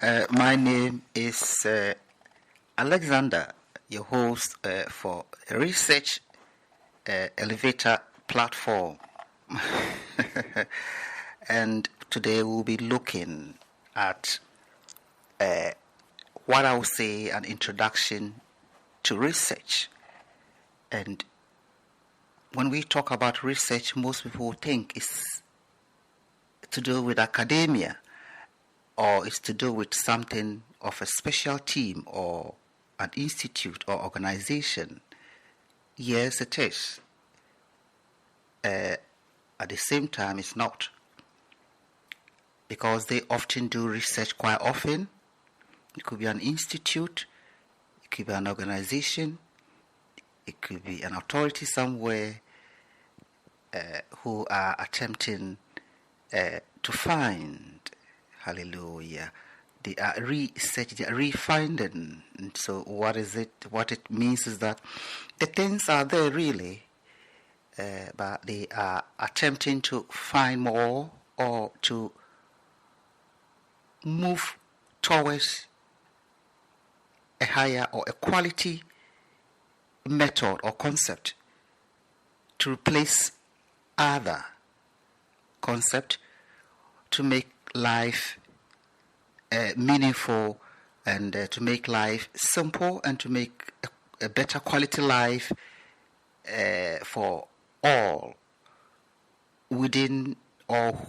My name is Alexander, your host for Research Elevator Platform. And today we'll be looking at what I would say an introduction to research. And when we talk about research, most people think it's to do with academia, or it's to do with something of a special team or an institute or organization. Yes, it is. At the same time, it's not. Because they often do research quite often. It could be an institute, it could be an organization, it could be an authority somewhere who are attempting to find, hallelujah, they are researching, they are refinding. And so what is it? What it means is that the things are there really, but they are attempting to find more or to move towards a higher or a quality method or concept to replace other concept to make life meaningful and to make life simple and to make a better quality life for all within or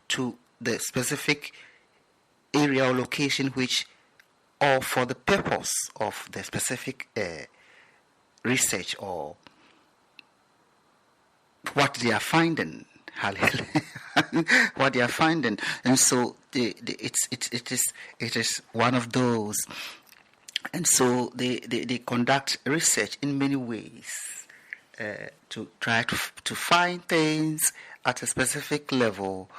to the specific area or location which or for the purpose of the specific research or what they are finding. What they are finding, and so it is one of those, and so they conduct research in many ways to try to find things at a specific level,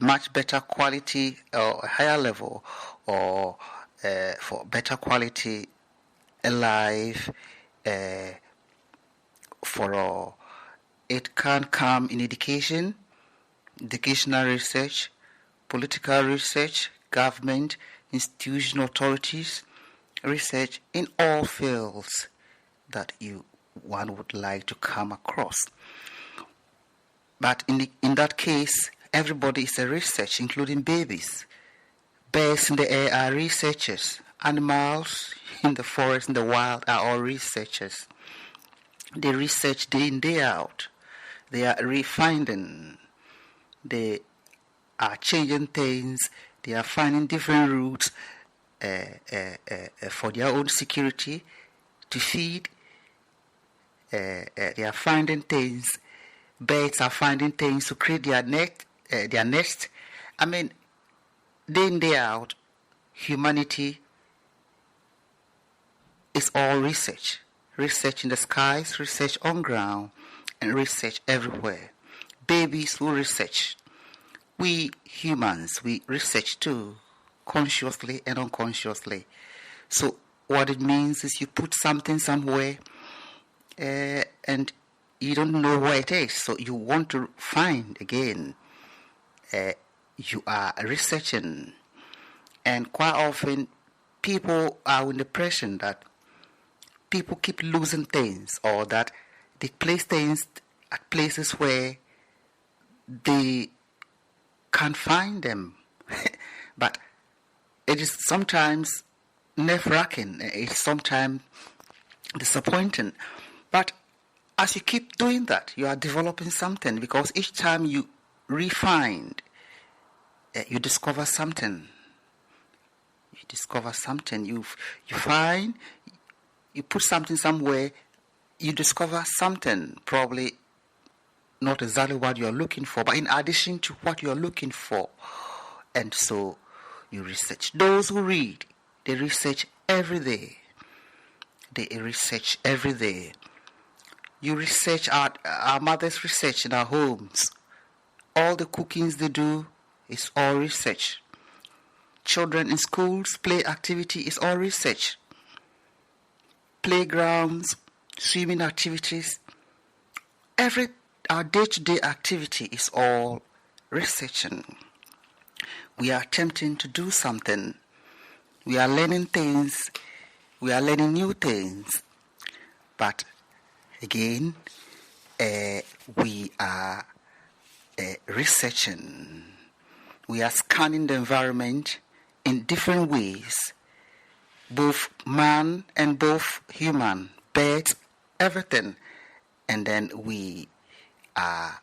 much better quality or a higher level, or for better quality life for all. It can come in educational research, political research, government, institutional authorities, research in all fields that one would like to come across. But in that case, everybody is a research, including babies. Birds in the air are researchers. Animals in the forest, in the wild, are all researchers. They research day in, day out. They are refining. They are changing things. They are finding different routes for their own security to feed. They are finding things. Birds are finding things to create their nest. I mean, day in, day out, humanity is all research. Research in the skies, research on ground, and research everywhere. Babies will research. We humans, we research too, consciously and unconsciously. So what it means is you put something somewhere and you don't know where it is, so you want to find again. You are researching, and quite often people are in the impression that people keep losing things, or that they place things at places where they can't find them. But it is sometimes nerve-wracking. It's sometimes disappointing. But as you keep doing that, you are developing something, because each time you refine, you discover something. You discover something. You find, you put something somewhere, you discover something, probably not exactly what you're looking for, but in addition to what you're looking for. And so you research. Those who read, they research every day. They research every day. You research, our mothers research in our homes. All the cookings they do is all research. Children in schools, play activity is all research. Playgrounds, swimming activities, our day-to-day activity is all researching. We are attempting to do something We are learning things, we are learning new things, but again, we are researching. We are scanning the environment in different ways, both man and both human, birds, everything. And then we are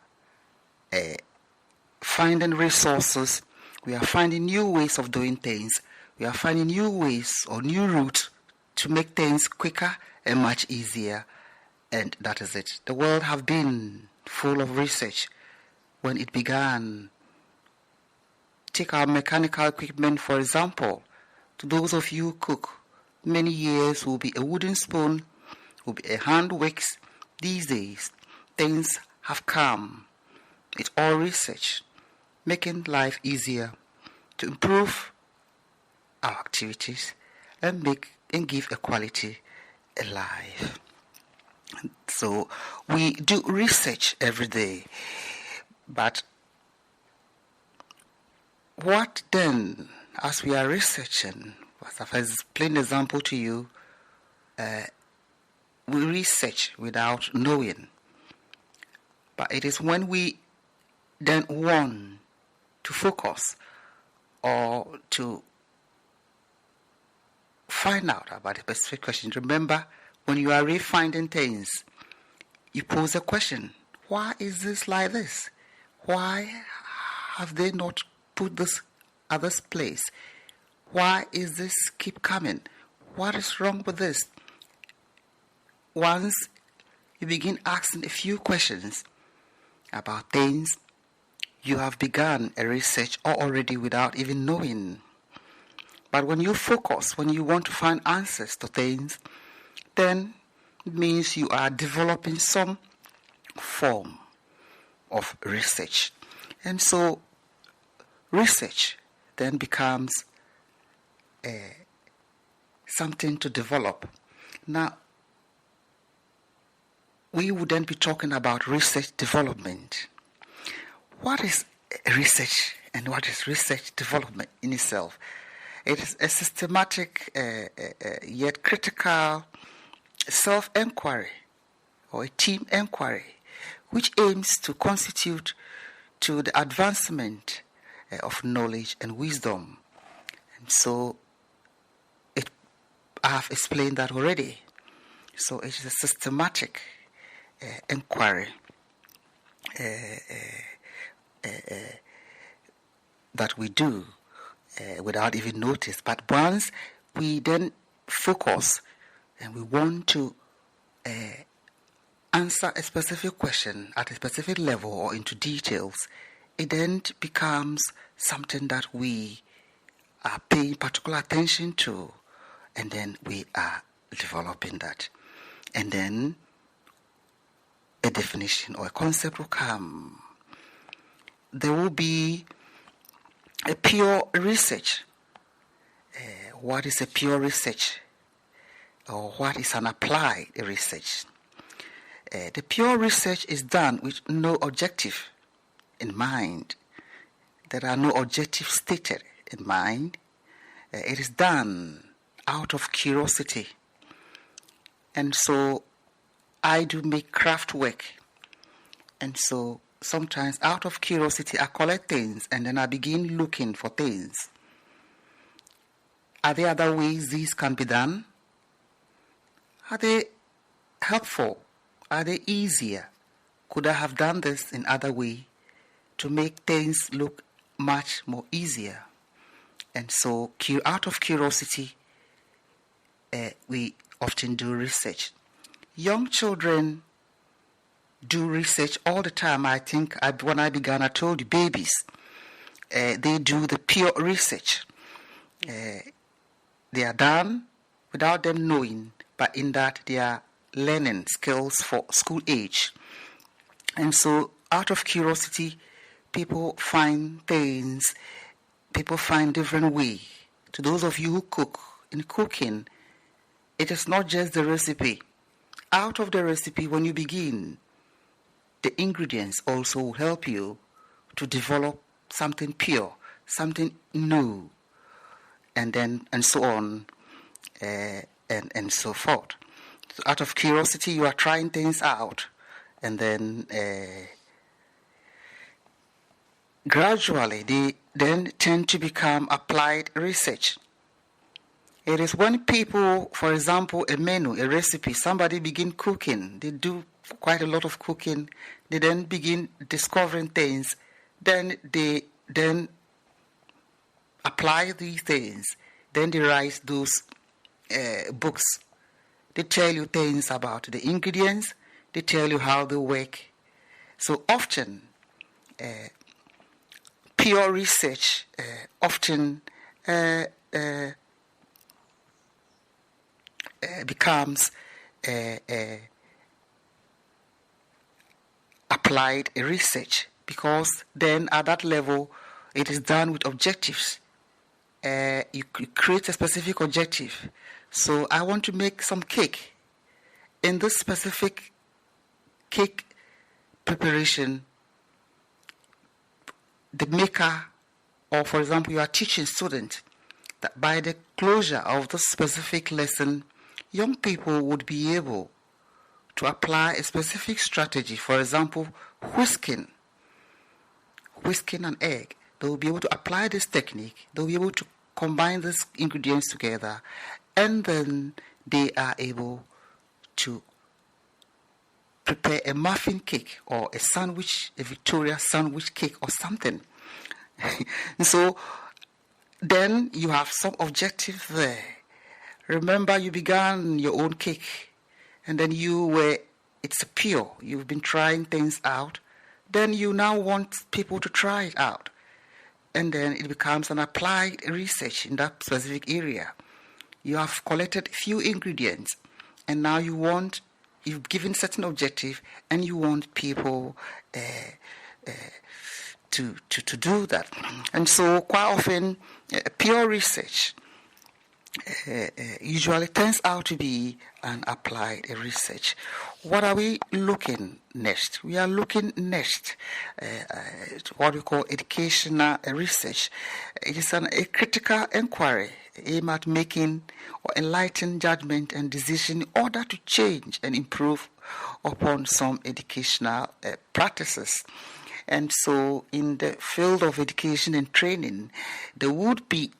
finding resources. We are finding new ways of doing things. We are finding new ways or new routes to make things quicker and much easier. And that is it. The world have been full of research. When it began, take our mechanical equipment, for example. To those of you who cook, many years will be a wooden spoon, will be a hand wicks. These days, things have come. It's all research, making life easier to improve our activities and give a quality a life. So we do research every day, but what then, as we are researching, as I've explained an example to you, we research without knowing. But it is when we then want to focus or to find out about a specific question. Remember, when you are refinding things, you pose a question. Why is this like this? Why have they not put this at this place? Why is this keep coming? What is wrong with this? Once you begin asking a few questions about things, you have begun a research already without even knowing. But when you focus, when you want to find answers to things, then it means you are developing some form of research. And so research then becomes something to develop. Now, we would then be talking about research development. What is research and what is research development in itself? It is a systematic yet critical self-enquiry or a team enquiry which aims to constitute to the advancement of knowledge and wisdom. And so I have explained that already. So it is a systematic inquiry that we do without even notice. But once we then focus and we want to answer a specific question at a specific level or into details, it then becomes something that we are paying particular attention to, and then we are developing that. And then a definition or a concept will come. There will be a pure research. What is a pure research? Or what is an applied research? The pure research is done with no objective in mind. There are no objectives stated in mind. It is done out of curiosity. And so I do make craft work. And so sometimes out of curiosity I collect things and then I begin looking for things. Are there other ways these can be done? Are they helpful? Are they easier? Could I have done this in other way to make things look much more easier? And so out of curiosity, we often do research. Young children do research all the time. I think when I began, I told you, babies, they do the pure research. They are done without them knowing, but in that they are learning skills for school age. And so out of curiosity, people find things, people find different ways. To those of you who cook, in cooking, it is not just the recipe. Out of the recipe, when you begin, the ingredients also will help you to develop something pure, something new. and so on, and so forth. So out of curiosity, you are trying things out, and then gradually they then tend to become applied research. It is when people, for example, a menu, a recipe, somebody begin cooking, they do quite a lot of cooking, they then begin discovering things, then they then apply these things, then they write those books. They tell you things about the ingredients, they tell you how they work. So often, pure research often becomes applied research, because then at that level it is done with objectives. You create a specific objective. So I want to make some cake. In this specific cake preparation, the maker, or for example, you are teaching students that by the closure of this specific lesson, young people would be able to apply a specific strategy. For example, whisking an egg. They will be able to apply this technique. They will be able to combine these ingredients together, and then they are able to prepare a muffin cake or a sandwich, a Victoria sandwich cake or something. And so then you have some objective there. Remember, you began your own cake, and then it's pure. You've been trying things out. Then you now want people to try it out. And then it becomes an applied research in that specific area. You have collected few ingredients, and now you've given certain objective, and you want people to do that. And so quite often, pure research usually turns out to be an applied research. What are we looking next? We are looking next at what we call educational research. It is a critical inquiry aimed at making or enlightening judgment and decision in order to change and improve upon some educational practices. And so in the field of education and training, there would be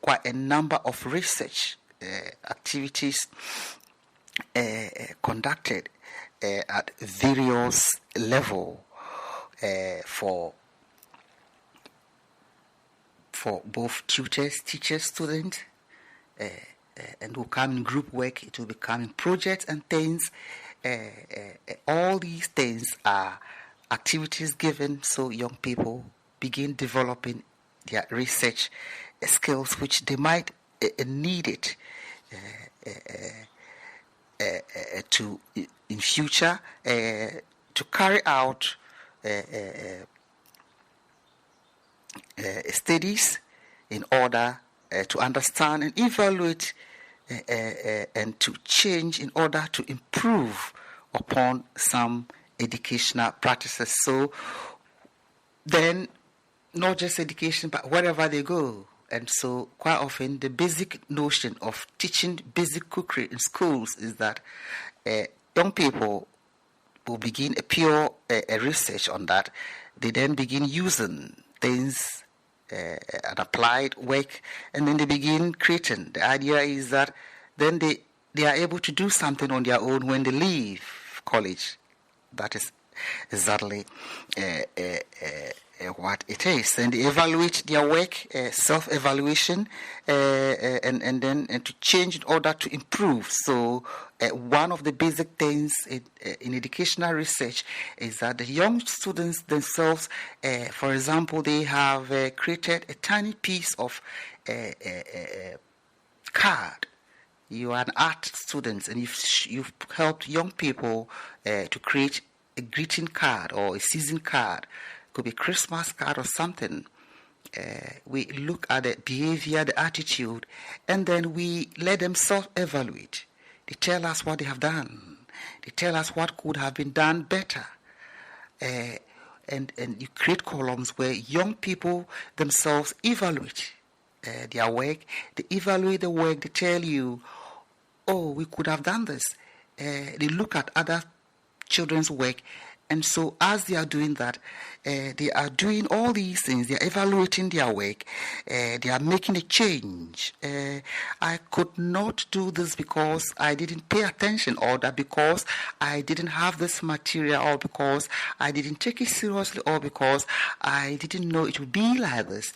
quite a number of research activities conducted at various levels for both tutors, teachers, students, and will come in group work. It will become in projects and things. All these things are activities given so young people begin developing their research skills, which they might need it to in future to carry out studies in order to understand and evaluate and to change in order to improve upon some educational practices. So then, not just education, but wherever they go. And so quite often the basic notion of teaching basic cookery in schools is that young people will begin a pure research on that. They then begin using things and applied work, and then they begin creating. The idea is that then they are able to do something on their own when they leave college. That is exactly what it is. And they evaluate their work, self-evaluation, and then to change in order to improve. So one of the basic things in educational research is that the young students themselves, for example, they have created a tiny piece of card. You are an art student, and you've helped young people to create a greeting card or a season card. It could be a Christmas card or something. We look at the behavior, the attitude, and then we let them self-evaluate. They tell us what they have done. They tell us what could have been done better. And you create columns where young people themselves evaluate their work, they evaluate the work, they tell you, oh, we could have done this. They look at other children's work, and so as they are doing that, they are doing all these things. They are evaluating their work. They are making a change. I could not do this because I didn't pay attention, or that because I didn't have this material, or because I didn't take it seriously, or because I didn't know it would be like this,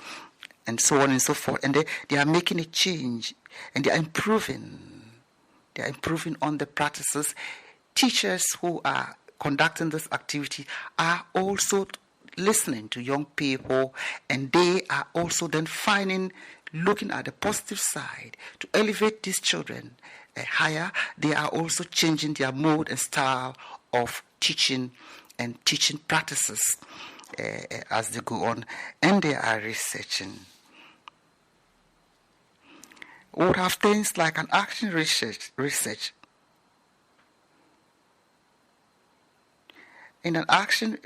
and so on and so forth. And they are making a change, and they are improving. They are improving on the practices. Teachers who are conducting this activity are also listening to young people, and they are also then looking at the positive side to elevate these children higher. They are also changing their mode and style of teaching and teaching practices as they go on, and they are researching. We would have things like an action research. In an action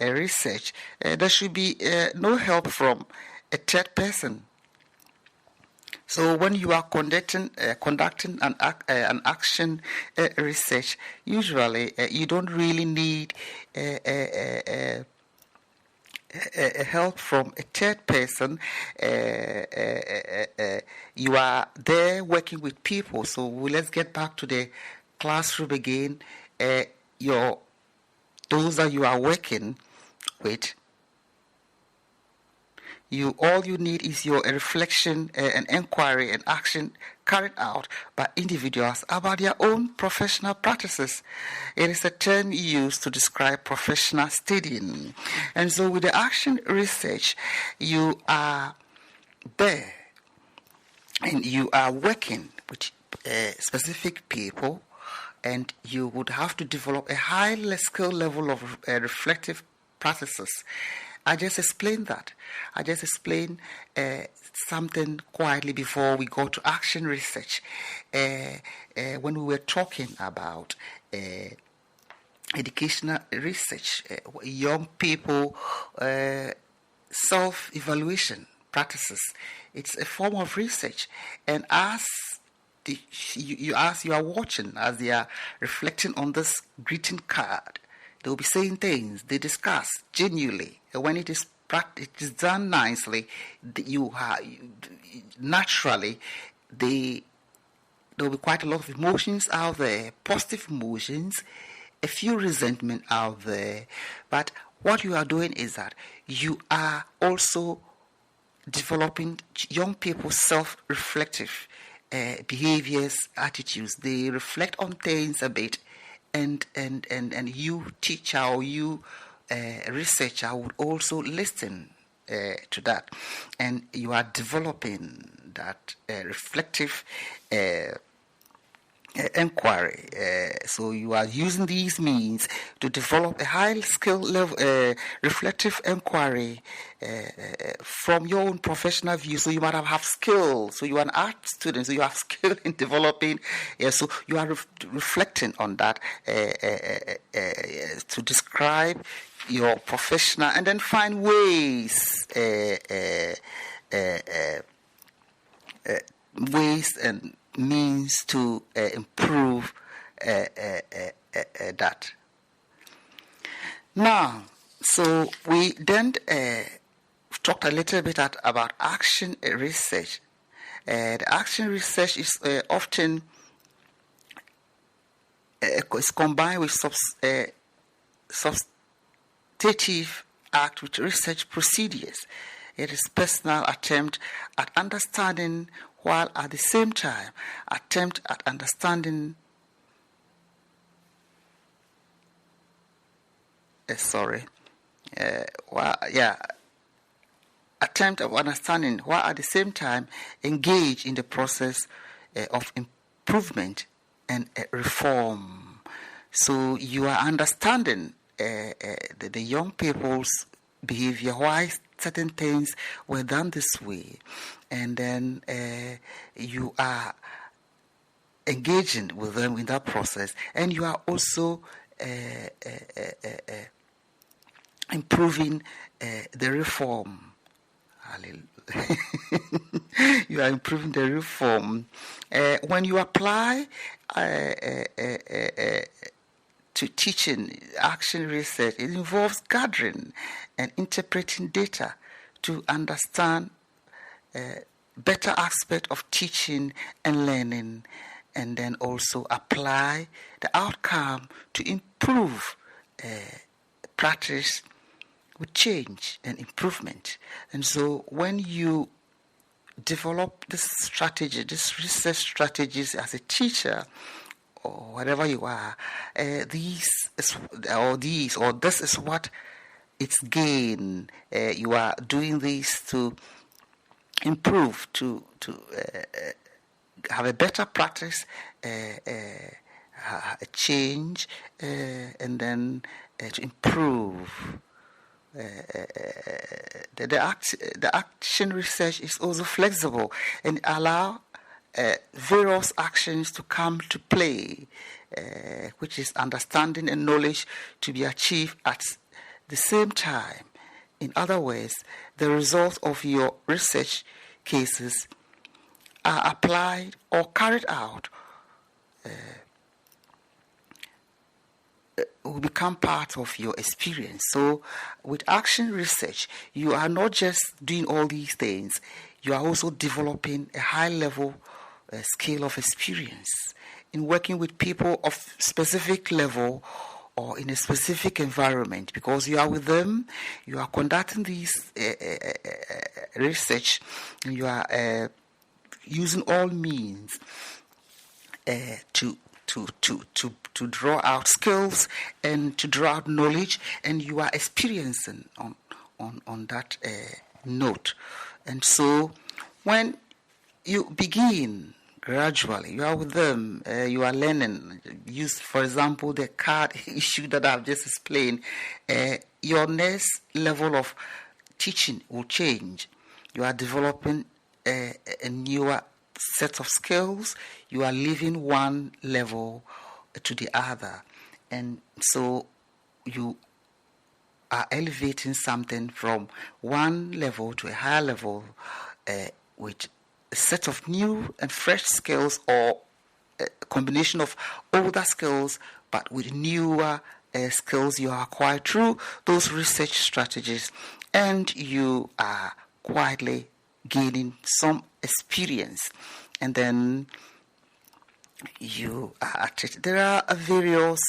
research, there should be no help from a third person. So when you are conducting an action research, usually you don't really need help from a third person. You are there working with people. So let's get back to the classroom again. Those that you are working with, all you need is your reflection, an inquiry, and action carried out by individuals about their own professional practices. It is a term used to describe professional studying. And so with the action research, you are there and you are working with specific people, and you would have to develop a high skill level of reflective practices. I just explained that. I just explained something quietly before we go to action research. When we were talking about educational research, young people self-evaluation practices, it's a form of research. And as you are watching, as they are reflecting on this greeting card, they will be saying things they discuss genuinely. When it is done nicely, naturally there will be quite a lot of emotions out there, positive emotions, a few resentment out there. But what you are doing is that you are also developing young people's self-reflective behaviors, attitudes. They reflect on things a bit, and you teacher or you researcher would also listen to that, and you are developing that reflective inquiry. So you are using these means to develop a high skill level reflective inquiry from your own professional view. So you might have skills. So you are an art student, so you have skill in developing. So you are reflecting on that to describe your professional, and then find ways and means to improve that. Now, so we then talked a little bit about action research. The action research is often is combined with substantive act with research procedures. It is personal attempt at understanding, while at the same time attempt at understanding attempt of understanding, while at the same time engage in the process of improvement and reform. So you are understanding the young people's behavior, why certain things were done this way, and then you are engaging with them in that process, and you are also improving the reform You are improving the real form. When you apply to teaching action research, it involves gathering and interpreting data to understand better aspect of teaching and learning, and then also apply the outcome to improve practice with change and improvement. And so when you develop this strategy, this research strategies as a teacher or whatever you are, this is what it's gain. You are doing this to improve, to have a better practice, a change, and then to improve. The action research is also flexible and allow various actions to come to play, which is understanding and knowledge to be achieved at the same time. In other words, the results of your research cases are applied or carried out will become part of your experience. So with action research, you are not just doing all these things, you are also developing a high level scale of experience in working with people of specific level or in a specific environment, because you are with them, you are conducting these research, and you are using all means to draw out skills and to draw out knowledge, and you are experiencing on that note. And so when you begin gradually, you are with them, you are learning. Use, for example, the card issue that I've just explained. Your next level of teaching will change. You are developing a newer set of skills. You are leaving one level to the other, and so you are elevating something from one level to a higher level with a set of new and fresh skills, or a combination of older skills but with newer skills you acquire through those research strategies, and you are quietly gaining some experience. And then you are at it. There are various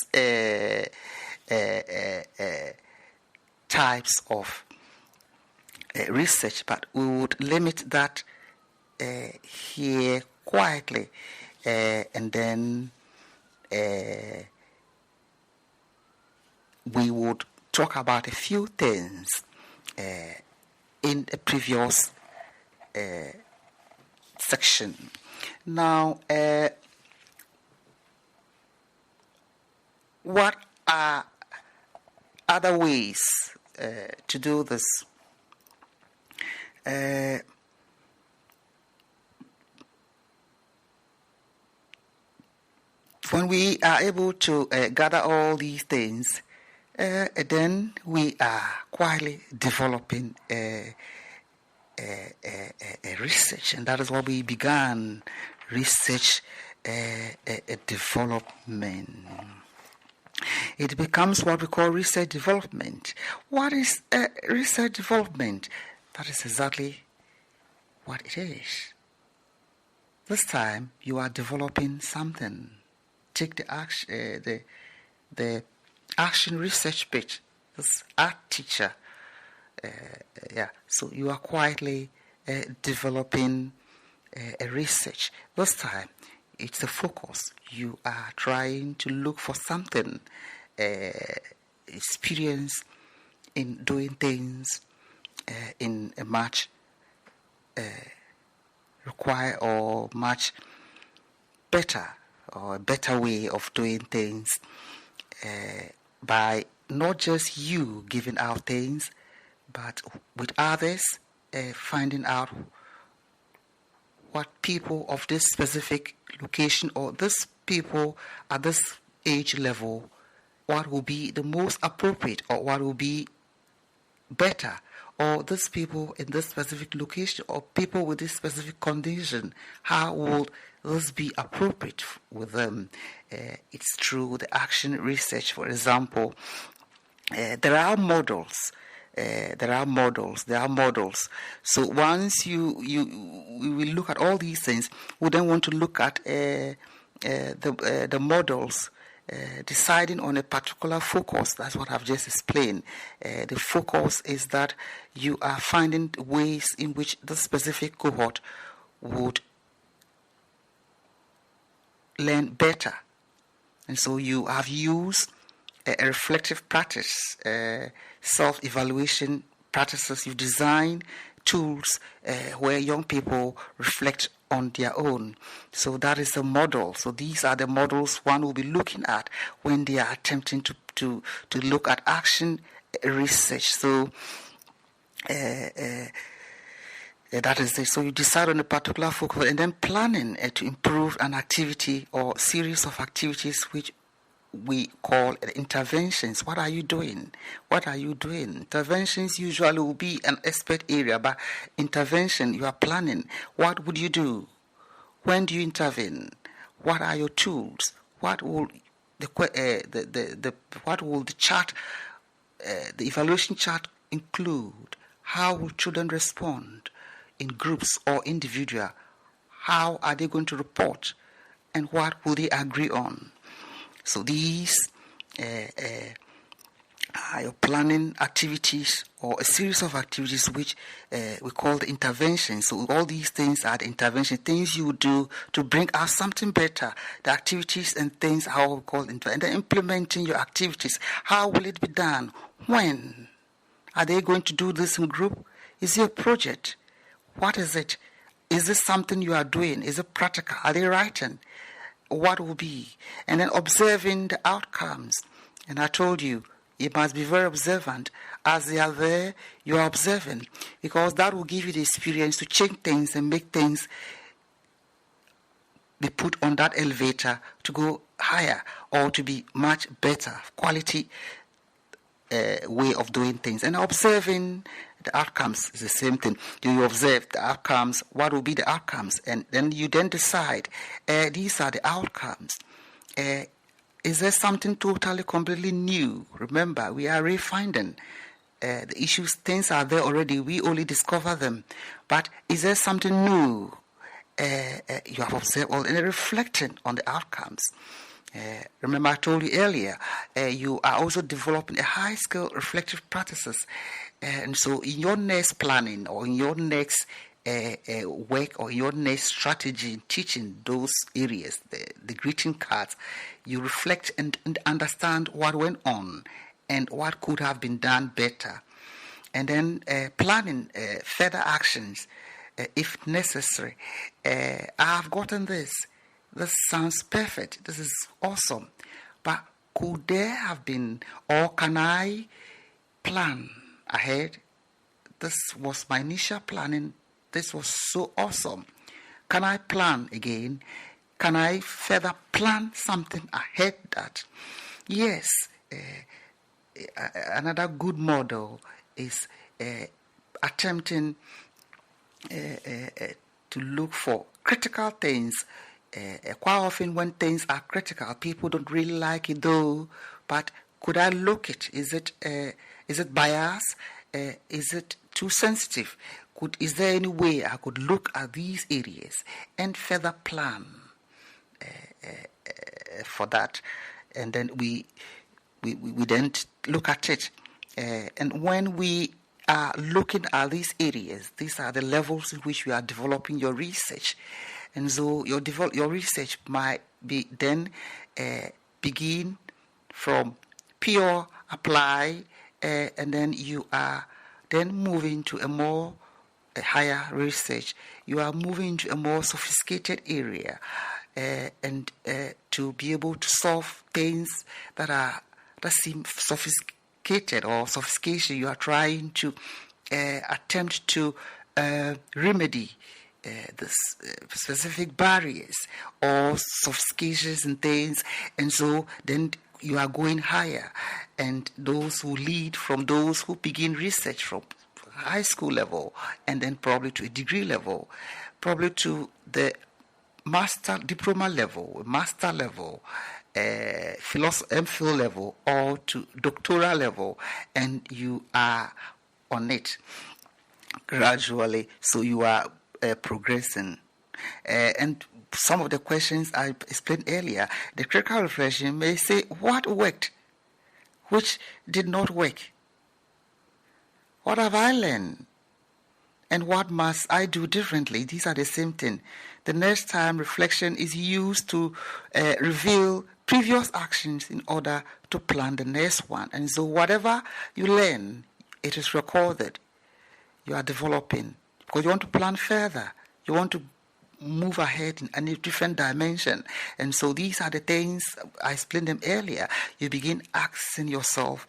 types of research, but we would limit that here quietly, and then we would talk about a few things in a previous section. Now, what are other ways to do this? When we are able to gather all these things, then we are quietly developing a research, and that is what we began, research development. It becomes what we call research development. What is research development? That is exactly what it is. This time you are developing something. Take the action research bit. This art teacher. So you are quietly developing a research. This time, it's a focus. You are trying to look for something, experience in doing things in a much require or much better or a better way of doing things, by not just you giving out things, but with others, finding out what people of this specific location or this people at this age level, what will be the most appropriate or what will be better or these people in this specific location, or people with this specific condition, how will this be appropriate with them? It's through the action research, for example. There are models. So once we will look at all these things, we then want to look at the models, deciding on a particular focus. That's what I've just explained. The focus is that you are finding ways in which the specific cohort would learn better. And so you have used a reflective practice, self-evaluation practices. You design tools where young people reflect on their own. So that is the model. So these are the models one will be looking at when they are attempting to look at action research. So that is it. So you decide on a particular focus and then planning to improve an activity or series of activities which we call interventions. What are you doing? Interventions usually will be an expert area, but intervention, you are planning. What would you do? When do you intervene? What are your tools? What will the chart, the evaluation chart include? How will children respond in groups or individual? How are they going to report? And what will they agree on? So these are your planning activities or a series of activities which we call the interventions. So all these things are the intervention, things you do to bring out something better. The activities and things, how we call it, and then implementing your activities. How will it be done? When? Are they going to do this in group? Is it a project? What is it? Is this something you are doing? Is it practical? Are they writing? What will be? And then observing the outcomes. And I told you must be very observant. As they are there, you are observing, because that will give you the experience to change things and make things be put on that elevator to go higher or to be much better quality way of doing things. And observing the outcomes is the same thing. Do you observe the outcomes? What will be the outcomes? And then you then decide, these are the outcomes. Is there something totally, completely new? Remember, we are refinding the issues. Things are there already. We only discover them. But is there something new? You have observed all and reflecting on the outcomes. Remember, I told you earlier, you are also developing a high-skill reflective practices. And so in your next planning or in your next work or your next strategy in teaching those areas, the greeting cards, you reflect and understand what went on and what could have been done better. And then planning further actions if necessary. I have gotten this. This sounds perfect. This is awesome. But could there have been, or can I plan ahead? This was my initial planning. This was so awesome. Can I plan again? Can I further plan something ahead that? Yes. Another good model is attempting to look for critical things. Quite often when things are critical, people don't really like it though, but could I look it? Is it bias? Is it too sensitive? Is there any way I could look at these areas and further plan for that? And then we then look at it. And when we are looking at these areas, these are the levels in which we are developing your research. And so your research might be then begin from pure apply, and then you are then moving to a higher research. You are moving to a more sophisticated area, and to be able to solve things that seem sophisticated or sophistication. You are trying to attempt to remedy the specific barriers or sophistications and things, and so then you are going higher, and those who lead from those who begin research from high school level, and then probably to a degree level, probably to the master diploma level, master level, MPhil level, or to doctoral level, and you are on it gradually, so you are progressing. And some of the questions I explained earlier, the critical reflection may say, what worked? Which did not work? What have I learned? And what must I do differently? These are the same thing. The next time reflection is used to reveal previous actions in order to plan the next one. And so whatever you learn, it is recorded. You are developing because you want to plan further. You want to move ahead in a different dimension. And so these are the things, I explained them earlier. You begin asking yourself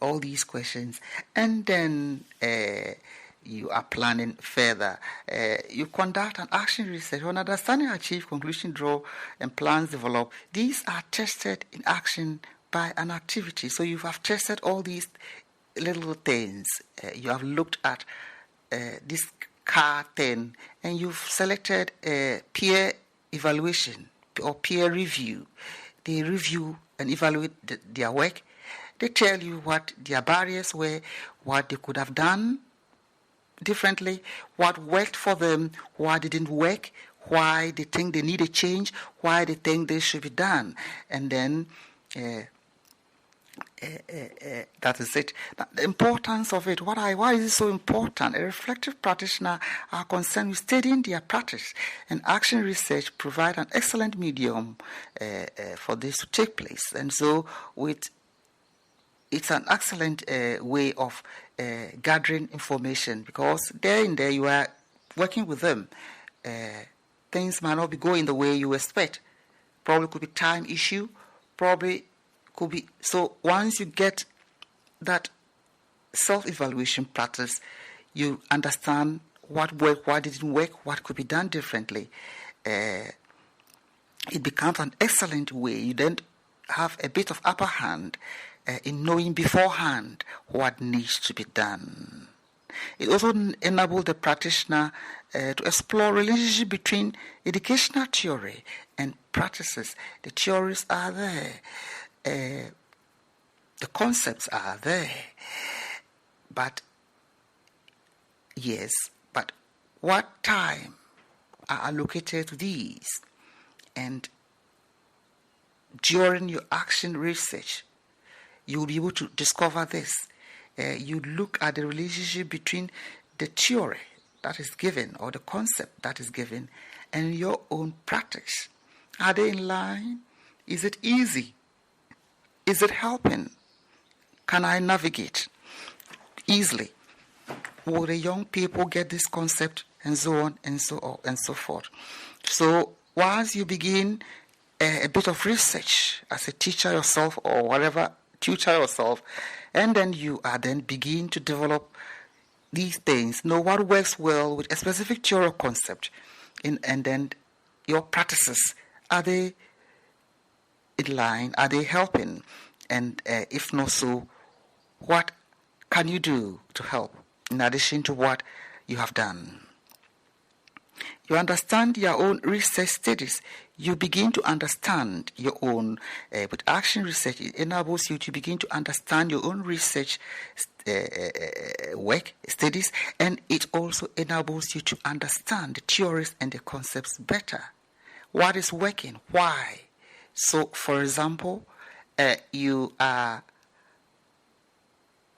all these questions, and then you are planning further. You conduct an action research on understanding, achieve, conclusion, draw, and plans develop. These are tested in action by an activity. So you have tested all these little things. You have looked at this car thing, and you've selected peer evaluation or peer review. They review and evaluate their work. They tell you what their barriers were, what they could have done differently, what worked for them, what didn't work, why they think they need a change, why they think they should be done. And then that is it. Now, the importance of it, why is it so important? A reflective practitioner are concerned with studying their practice, and action research provide an excellent medium for this to take place. And so it's an excellent way of gathering information, because there you are working with them. Things might not be going the way you expect. Probably could be time issue, probably could be. So once you get that self-evaluation practice, you understand what worked, what didn't work, what could be done differently. It becomes an excellent way. You then have a bit of upper hand in knowing beforehand what needs to be done. It also enables the practitioner to explore relationship between educational theory and practices. The theories are there. The concepts are there. But what time are allocated to these? And during your action research, you will be able to discover this. You look at the relationship between the theory that is given or the concept that is given and your own practice. Are they in line? Is it easy? Is it helping? Can I navigate easily? Will the young people get this concept, and so on and so on and so forth? So once you begin a bit of research as a teacher yourself or whatever, tutor yourself, and then you are then begin to develop these things, know what works well with a specific theory or concept, and then your practices, are they in line? Are they helping? And if not so, what can you do to help in addition to what you have done? You understand your own research studies. You begin to understand your own, with action research, it enables you to begin to understand your own research work, studies, and it also enables you to understand the theories and the concepts better. What is working? Why? So, for example, you are,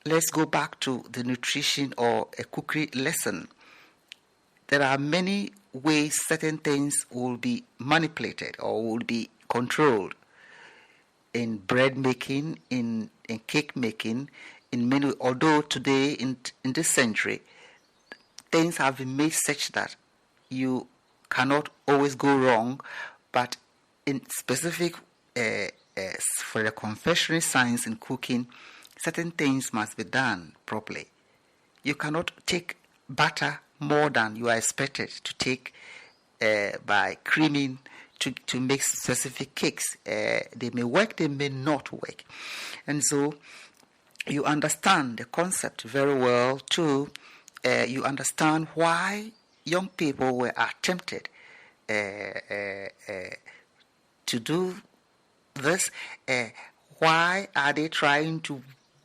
let's go back to the nutrition or a cookery lesson. There are many ways certain things will be manipulated or will be controlled in bread making, in cake making, in many. Although today in this century, things have been made such that you cannot always go wrong, but in specific for the confectionery science in cooking, certain things must be done properly. You cannot take butter more than you are expected to take by creaming to make specific cakes. They may work, they may not work. And so you understand the concept very well. 2, you understand why young people were attempted to do this. Why are they trying to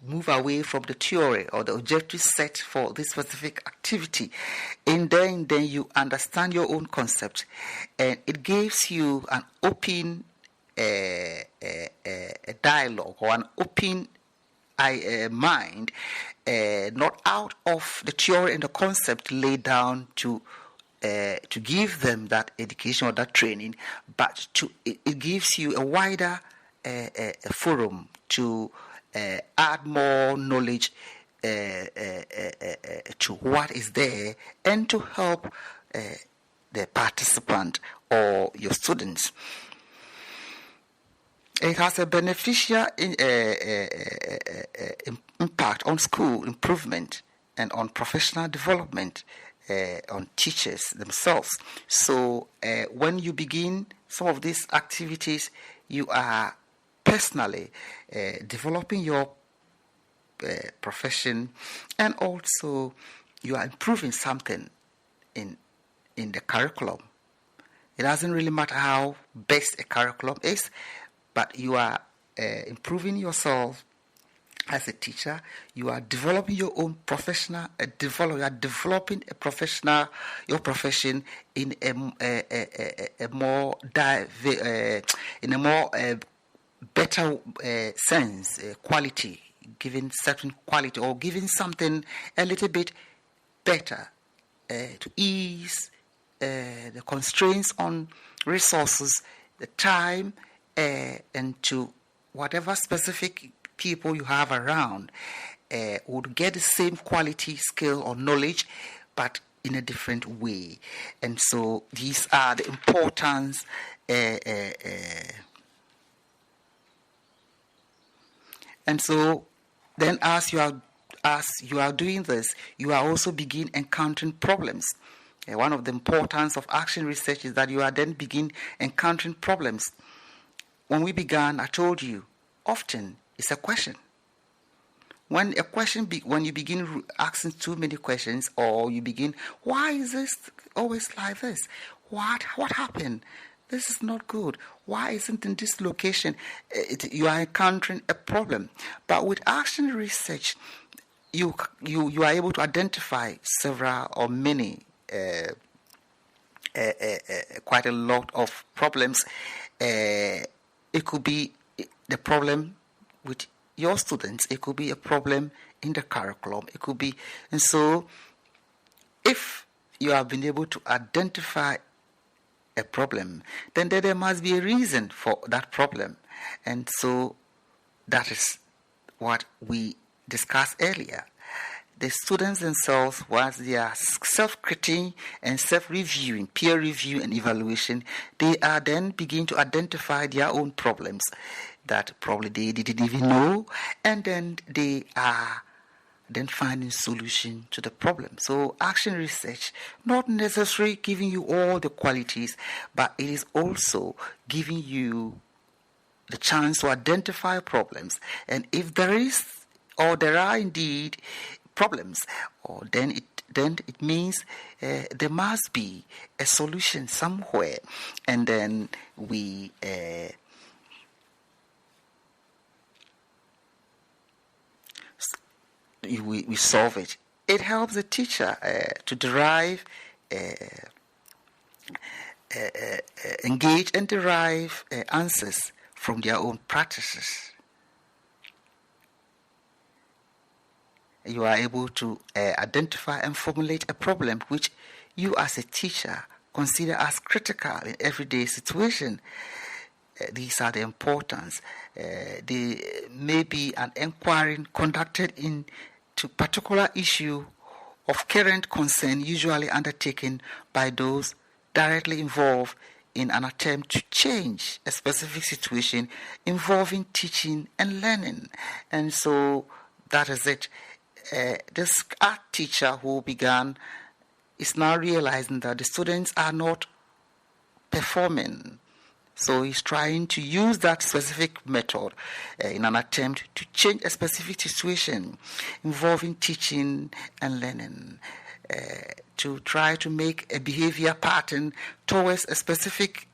move away from the theory or the objective set for this specific activity? And then you understand your own concept, and it gives you an open dialogue or an open mind, not out of the theory and the concept laid down to give them that education or that training, but it gives you a wider forum to add more knowledge to what is there, and to help the participant or your students. It has a beneficial impact on school improvement and on professional development, on teachers themselves. So when you begin some of these activities, you are personally developing your profession, and also you are improving something in the curriculum. It doesn't really matter how best a curriculum is, but you are improving yourself as a teacher. You are developing your own professional. You are developing your profession in a more better sense, quality, giving certain quality, or giving something a little bit better to ease the constraints on resources, the time, and to whatever specific people you have around would get the same quality, skill, or knowledge, but in a different way. And so these are the importance. And so then as you are doing this, you are also begin encountering problems. One of the importance of action research is that you are then begin encountering problems. When we began, I told you, often it's a question. When you begin asking too many questions, or you begin, why is this always like this? What happened? This is not good. Why isn't in this location? You are encountering a problem. But with action research, you are able to identify several or many, quite a lot of problems. It could be the problem with your students. It could be a problem in the curriculum. It could be, and so if you have been able to identify a problem, then there must be a reason for that problem. And so that is what we discussed earlier. The students themselves, once they are self-critiquing and self-reviewing, peer review and evaluation, they are then begin to identify their own problems that probably they didn't even know, and then they are then finding solution to the problem. So action research, not necessarily giving you all the qualities, but it is also giving you the chance to identify problems. And if there is, or there are indeed problems, or then it means there must be a solution somewhere, and then we solve it. It helps the teacher to derive, engage and derive answers from their own practices. You are able to identify and formulate a problem which you as a teacher consider as critical in everyday situation. These are the importance. There may be an inquiry conducted into particular issue of current concern, usually undertaken by those directly involved in an attempt to change a specific situation involving teaching and learning. And so that is it. This art teacher who began is now realizing that the students are not performing So he's trying to use that specific method in an attempt to change a specific situation involving teaching and learning, to try to make a behavior pattern towards a specific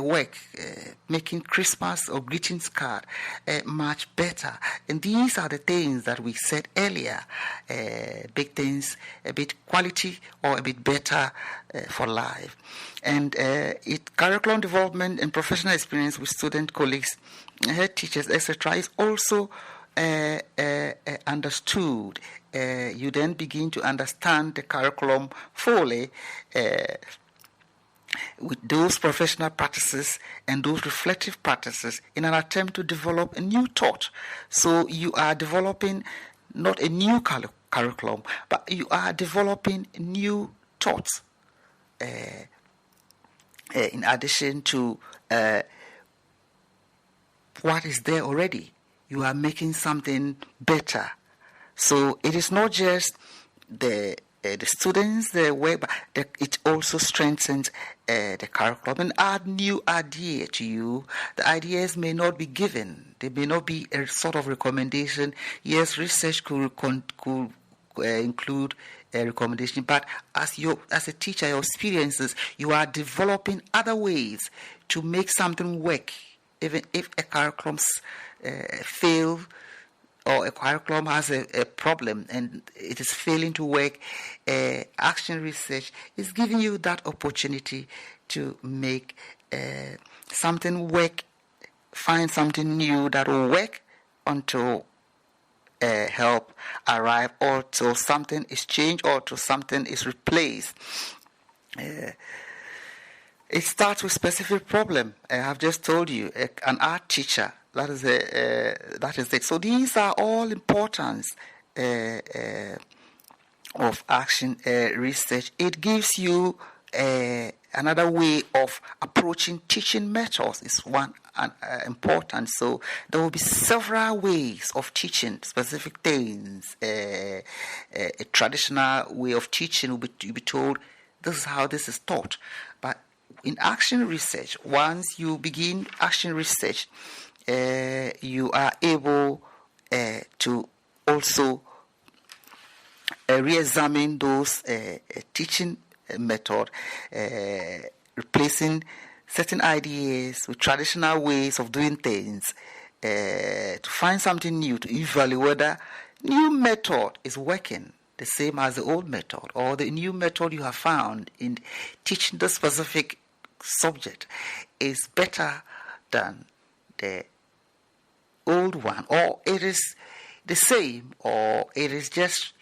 work, making Christmas or greetings card much better. And these are the things that we said earlier, big things, a bit quality or a bit better for life. And curriculum development and professional experience with student colleagues, head teachers, etc. is also understood. You then begin to understand the curriculum fully with those professional practices and those reflective practices in an attempt to develop a new thought. So you are developing not a new curriculum, but you are developing new thoughts in addition to what is there already. You are making something better. So it is not just the students, the way, but it also strengthens the curriculum and add new idea to you. The ideas may not be given; they may not be a sort of recommendation. Yes, research could include a recommendation, but as a teacher, your experiences, you are developing other ways to make something work, even if a curriculum fails. Or a curriculum has a problem and it is failing to work, action research is giving you that opportunity to make something work, find something new that will work until help arrive, or till something is changed, or till something is replaced. It starts with specific problem. I have just told you, an art teacher. That is it. So these are all importance of action research. It gives you another way of approaching teaching methods. Is one important. So there will be several ways of teaching specific things. A traditional way of teaching will be told, this is how this is taught. But in action research, once you begin action research, you are able to also re-examine those teaching method, replacing certain ideas with traditional ways of doing things, to find something new, to evaluate whether new method is working the same as the old method, or the new method you have found in teaching the specific subject is better than the old one, or it is the same, or it is just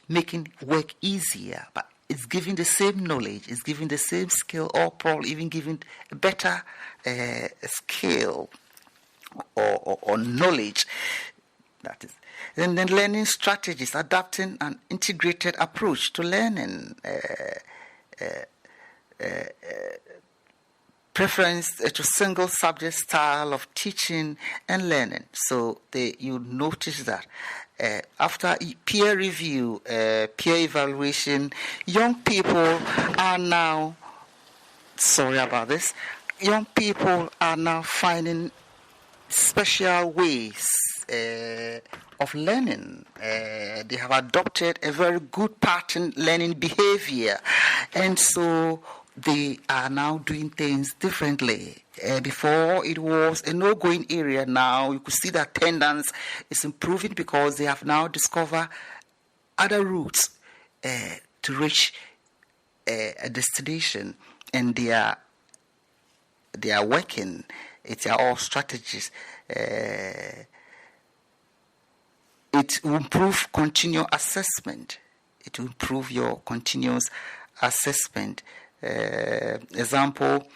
making work easier, but it's giving the same knowledge, it's giving the same skill, or probably even giving a better skill or knowledge. That is. And then learning strategies, adapting an integrated approach to learning. Preference to single subject style of teaching and learning. So you notice that after peer review, peer evaluation, young people are now, young people are now finding special ways of learning. They have adopted a very good pattern learning behavior, and so they are now doing things differently. Before it was a no-going area. Now you could see that attendance is improving because they have now discovered other routes to reach a destination, and they are working. It's all strategies. It will improve continuous assessment. It will improve your continuous assessment. Example,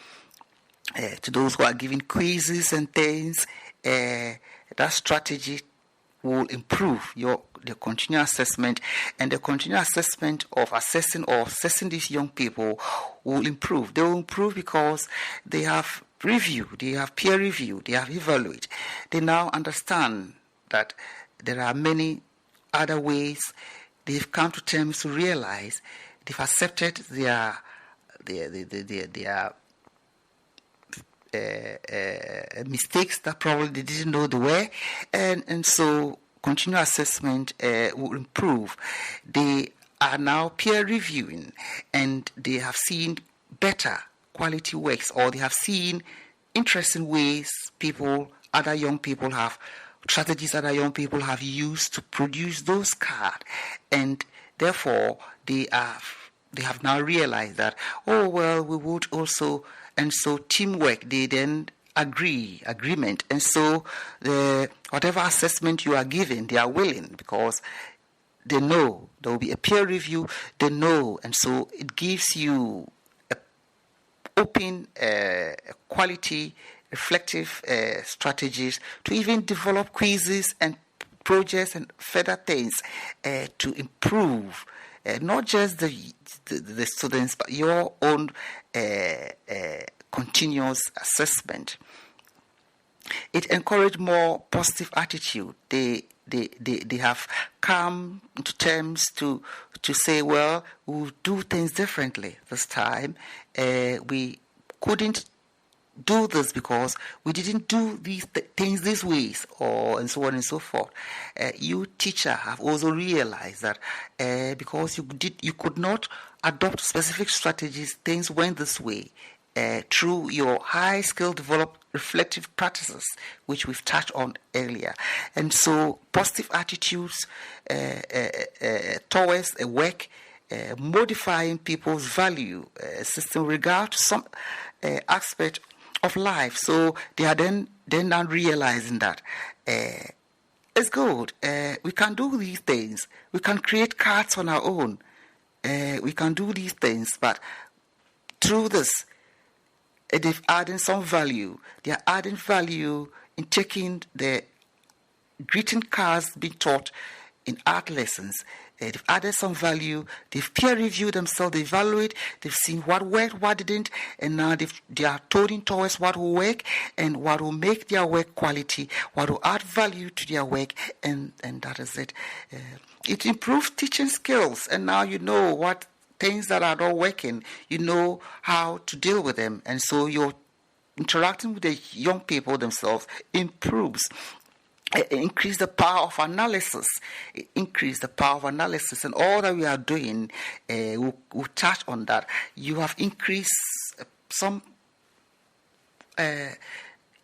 to those who are giving quizzes and things, that strategy will improve the continuous assessment, and the continuous assessment of assessing these young people will improve. They will improve because they have reviewed, they have peer reviewed, they have evaluated. They now understand that there are many other ways. They've come to terms to realize they've accepted their mistakes that probably they didn't know they were, and so continual assessment will improve. They are now peer reviewing, and they have seen better quality works, or they have seen interesting ways other young people have strategies other young people have used to produce those cards, and therefore they have now realized that, oh well, we would also, and so teamwork, they then agreement, and so whatever assessment you are given, they are willing, because they know there will be a peer review, they know, and so it gives you open quality reflective strategies to even develop quizzes and projects and further things to improve not just the students, but your own continuous assessment. It encouraged more positive attitude. They have come to terms to say, well, we'll do things differently this time. We couldn't do this because we didn't do these things these ways, and so on and so forth. You teacher have also realized that because you could not adopt specific strategies, things went this way. Through your high skill developed reflective practices, which we've touched on earlier. And so positive attitudes towards a work, modifying people's value system regard to some aspect of life. So they are then now realizing that it's good. We can do these things. We can create cards on our own. We can do these things, but through this, they've added some value. They are adding value in taking the greeting cards being taught in art lessons. They've added some value. They've peer reviewed themselves. They evaluate. They've seen what worked, what didn't, and now they are toning towards what will work and what will make their work quality, what will add value to their work, and that is it. It improves teaching skills, and now you know what things that are not working, you know how to deal with them, and so your interacting with the young people themselves improves. Increase the power of analysis. Increase the power of analysis, and all that we are doing, we'll touch on that. You have increased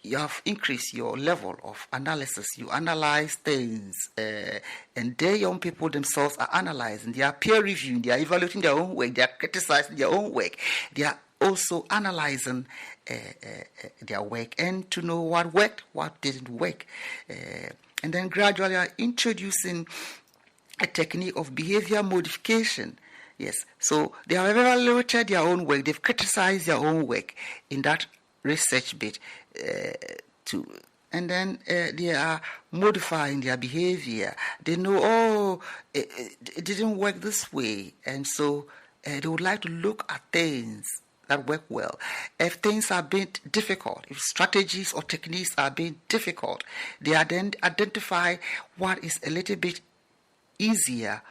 you have increased your level of analysis. You analyze things, and their young people themselves are analyzing. They are peer reviewing. They are evaluating their own work. They are criticizing their own work. They are also analyzing their work and to know what worked, what didn't work. And then gradually are introducing a technique of behavior modification. Yes, so they have evaluated their own work. They've criticized their own work in that research bit and then they are modifying their behavior. They know, it didn't work this way, and so they would like to look at things that work well. If things are being difficult, if strategies or techniques are being difficult, they are then identify what is a little bit easier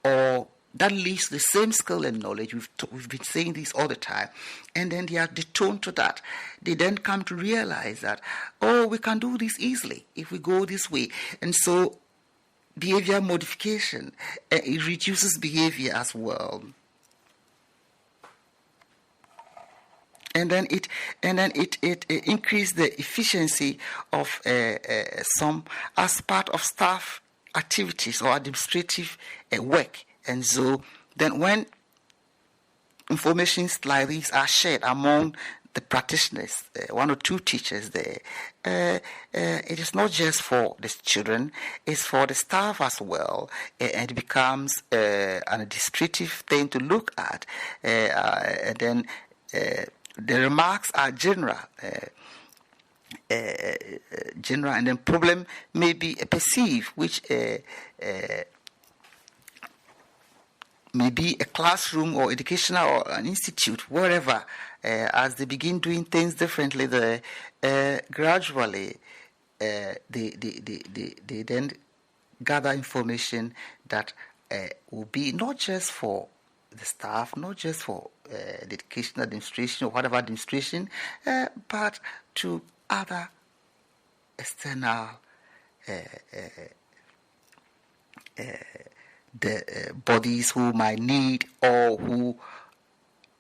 or that leads to the same skill and knowledge. We've been saying this all the time. And then they are detuned to that. They then come to realize that, we can do this easily if we go this way. And so behavior modification, it reduces behavior as well. And then it increases the efficiency of some as part of staff activities or administrative work. And so then when information like these are shared among the practitioners, one or two teachers there, it is not just for the children, it's for the staff as well. And it becomes an administrative thing to look at. And then the remarks are general, and then problem may be perceived, which maybe a classroom or educational or an institute, wherever, as they begin doing things differently, gradually they then gather information that will be not just for the staff, not just for the education administration or whatever administration, but to other external bodies who might need or who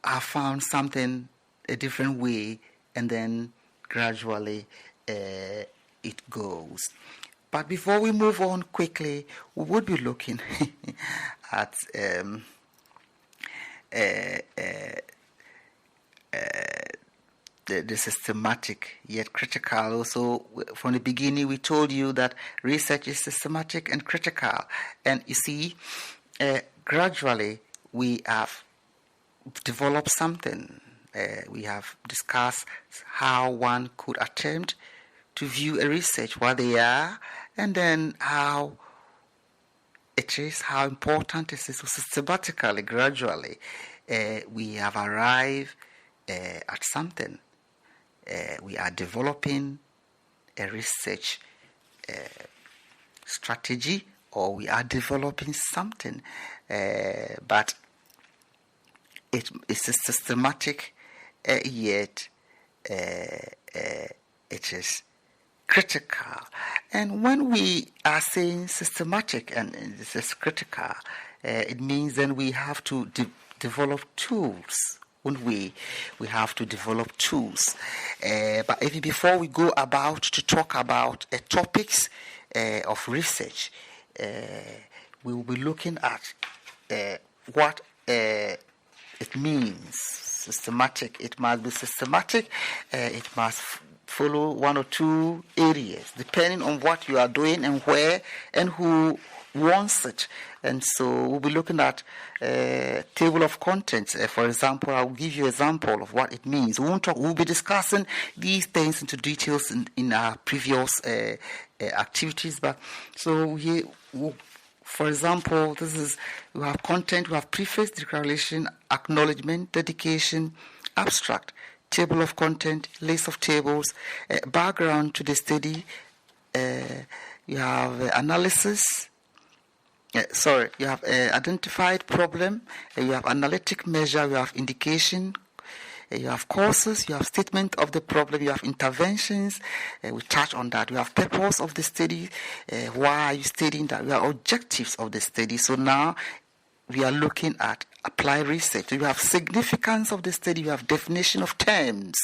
have found something a different way, and then gradually it goes. But before we move on quickly, we would be looking at the systematic yet critical. Also, from the beginning, we told you that research is systematic and critical. And you see, gradually we have developed something. We have discussed how one could attempt to view a research, what they are, and then how it is, how important it is. So systematically, gradually, we have arrived at something. We are developing a research strategy, or we are developing something, but it is systematic, yet it is critical. And when we are saying systematic and this is critical, it means then we have to develop tools. When we have to develop tools. But even before we go about to talk about topics of research, we will be looking at what it means. Systematic. It must be systematic. It must follow one or two areas, depending on what you are doing and where and who wants it. And so we'll be looking at table of contents. For example, I'll give you an example of what it means. We'll be discussing these things into details in our previous activities. But so here, for example, we have content, we have preface, declaration, acknowledgement, dedication, abstract, table of content, list of tables, background to the study. You have analysis. You have identified problem, you have analytic measure, you have indication, you have causes, you have statement of the problem, you have interventions, we touch on that. You have purpose of the study, why are you studying that, you have objectives of the study. So now we are looking at applied research. You have significance of the study, you have definition of terms.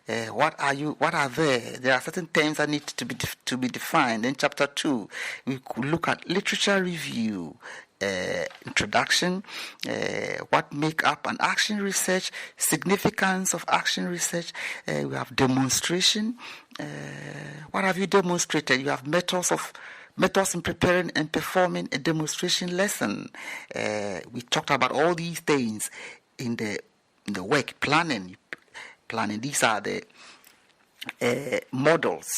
What are there? There are certain terms that need to be defined. In chapter 2, we could look at literature review, introduction, what make up an action research, significance of action research. We have demonstration. What have you demonstrated? You have methods in preparing and performing a demonstration lesson. We talked about all these things in the work planning. These are the models.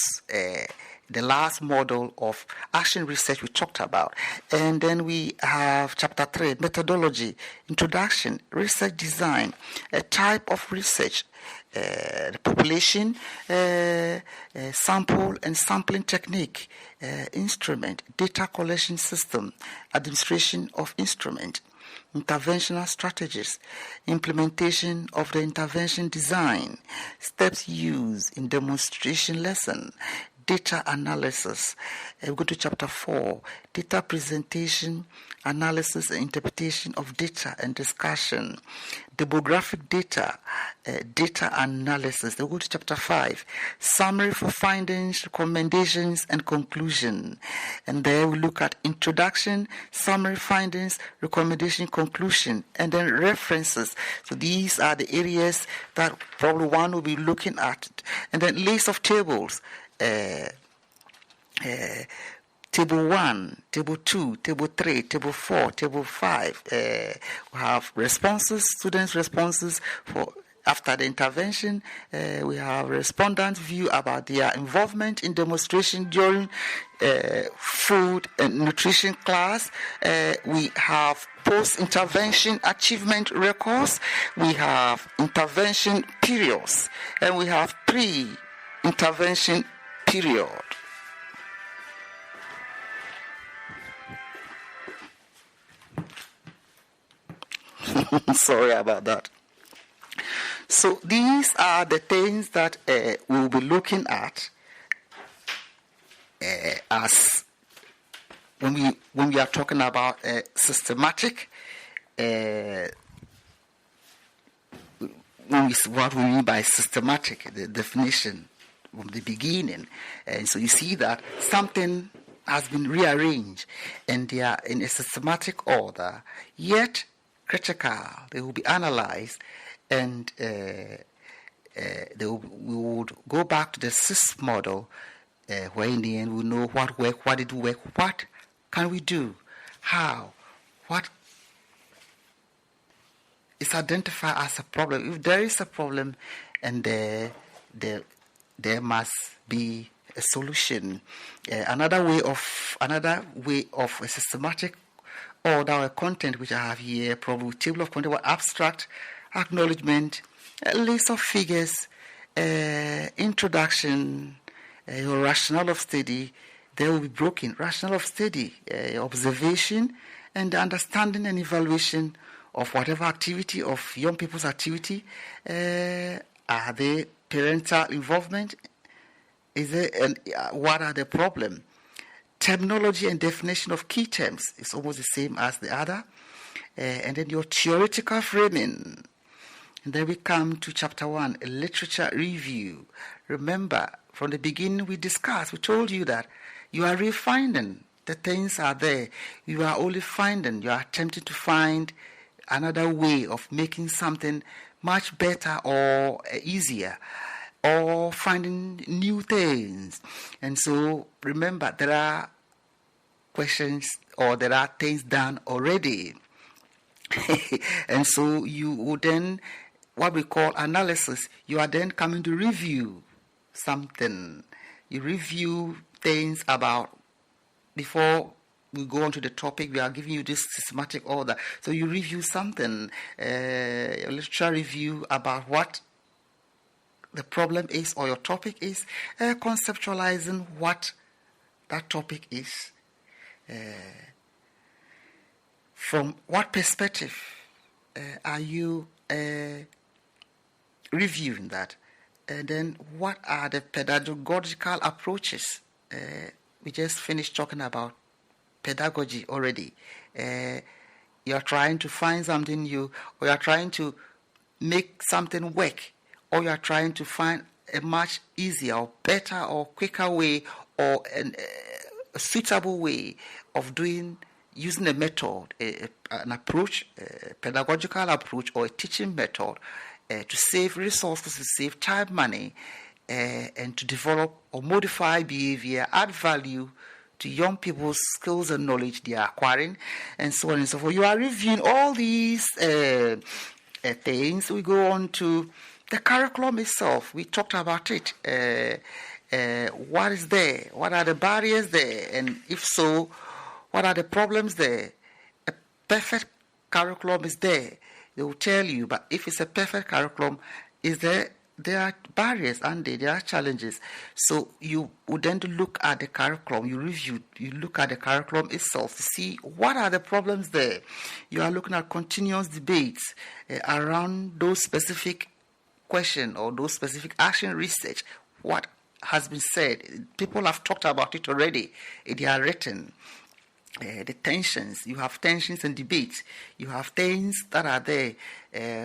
The last model of action research we talked about. And then we have chapter 3, methodology, introduction, research design, a type of research, the population, sample and sampling technique, instrument, data collection system, administration of instrument, interventional strategies, implementation of the intervention design, steps used in demonstration lesson, data analysis. We go to chapter 4, data presentation, analysis and interpretation of data and discussion, demographic data, data analysis. We go to chapter 5, summary for findings, recommendations and conclusion. And there we look at introduction, summary, findings, recommendation, conclusion, and then references. So these are the areas that probably one will be looking at. And then list of tables. Table 1, Table 2, Table 3, Table 4, Table 5. We have responses, students' responses for after the intervention. We have respondents' view about their involvement in demonstration during food and nutrition class. We have post-intervention achievement records. We have intervention periods. And we have pre-intervention period. Sorry about that. So these are the things that we'll be looking at as when we are talking about systematic. What we mean by systematic, the definition from the beginning, and so you see that something has been rearranged, and they are in a systematic order, yet critical. They will be analyzed, and we would go back to the SIS model, where in the end we know what worked, what did work, what can we do, how, what is identified as a problem. If there is a problem, and there must be a solution. Another way of a systematic order or content which I have here, probably table of content or abstract, acknowledgement, a list of figures, introduction, your rationale of study. They will be broken. Rationale of study, observation, and understanding and evaluation of whatever activity, of young people's activity. Are they parental involvement? Is there, and what are the problems? Terminology and definition of key terms is almost the same as the other. And then your theoretical framing. And then we come to chapter 1, a literature review. Remember, from the beginning we told you that you are refining. The things are there. You are only finding, you are attempting to find another way of making something much better or easier, or finding new things. And so remember, there are questions or there are things done already. And so you would then, what we call analysis, you are then coming to review something. You review things about, before we go on to the topic, we are giving you this systematic order. So you review something, a literature review about what the problem is or your topic is, conceptualizing what that topic is. From what perspective are you reviewing that? And then what are the pedagogical approaches? We just finished talking about pedagogy already. You are trying to find something new, or you are trying to make something work, or you are trying to find a much easier or better or quicker way, or a suitable way of using a method, an approach, a pedagogical approach or a teaching method to save resources, to save time, money, and to develop or modify behavior, add value to young people's skills and knowledge they are acquiring, and so on and so forth. You are reviewing all these things. We go on to the curriculum itself. We talked about it. What is there? What are the barriers there? And if so, what are the problems there? A perfect curriculum is there. They will tell you, but if it's a perfect curriculum, there are barriers, and there are challenges. So you would then look at the curriculum, you look at the curriculum itself to see what are the problems there. You are looking at continuous debates around those specific questions or those specific action research. What has been said, people have talked about it already. They are written. The tensions, you have tensions and debates. You have things that are there.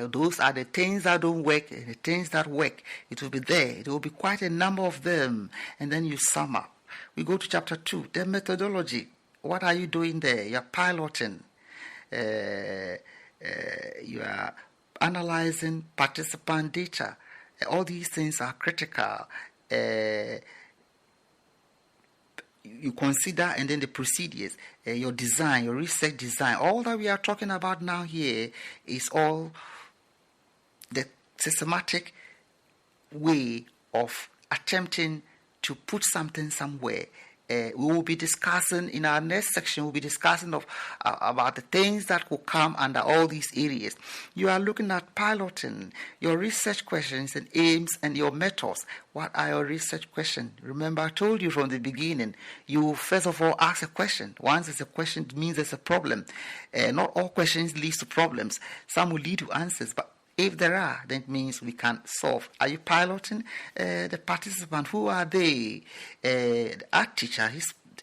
Those are the things that don't work, and the things that work. It will be there. There will be quite a number of them. And then you sum up. We go to chapter 2, the methodology. What are you doing there? You are piloting. You are analyzing participant data. All these things are critical. You consider, and then the procedures, your design, your research design. All that we are talking about now here is all the systematic way of attempting to put something somewhere we will be discussing in our next section. We'll be discussing about the things that will come under all these areas. You are looking at piloting, your research questions and aims and your methods. What are your research questions? Remember, I told you from the beginning, you first of all ask a question. Once it's a question, it means there's a problem. Not all questions lead to problems. Some will lead to answers, but if there are, then it means we can solve. Are you piloting the participant? Who are they? The art teacher,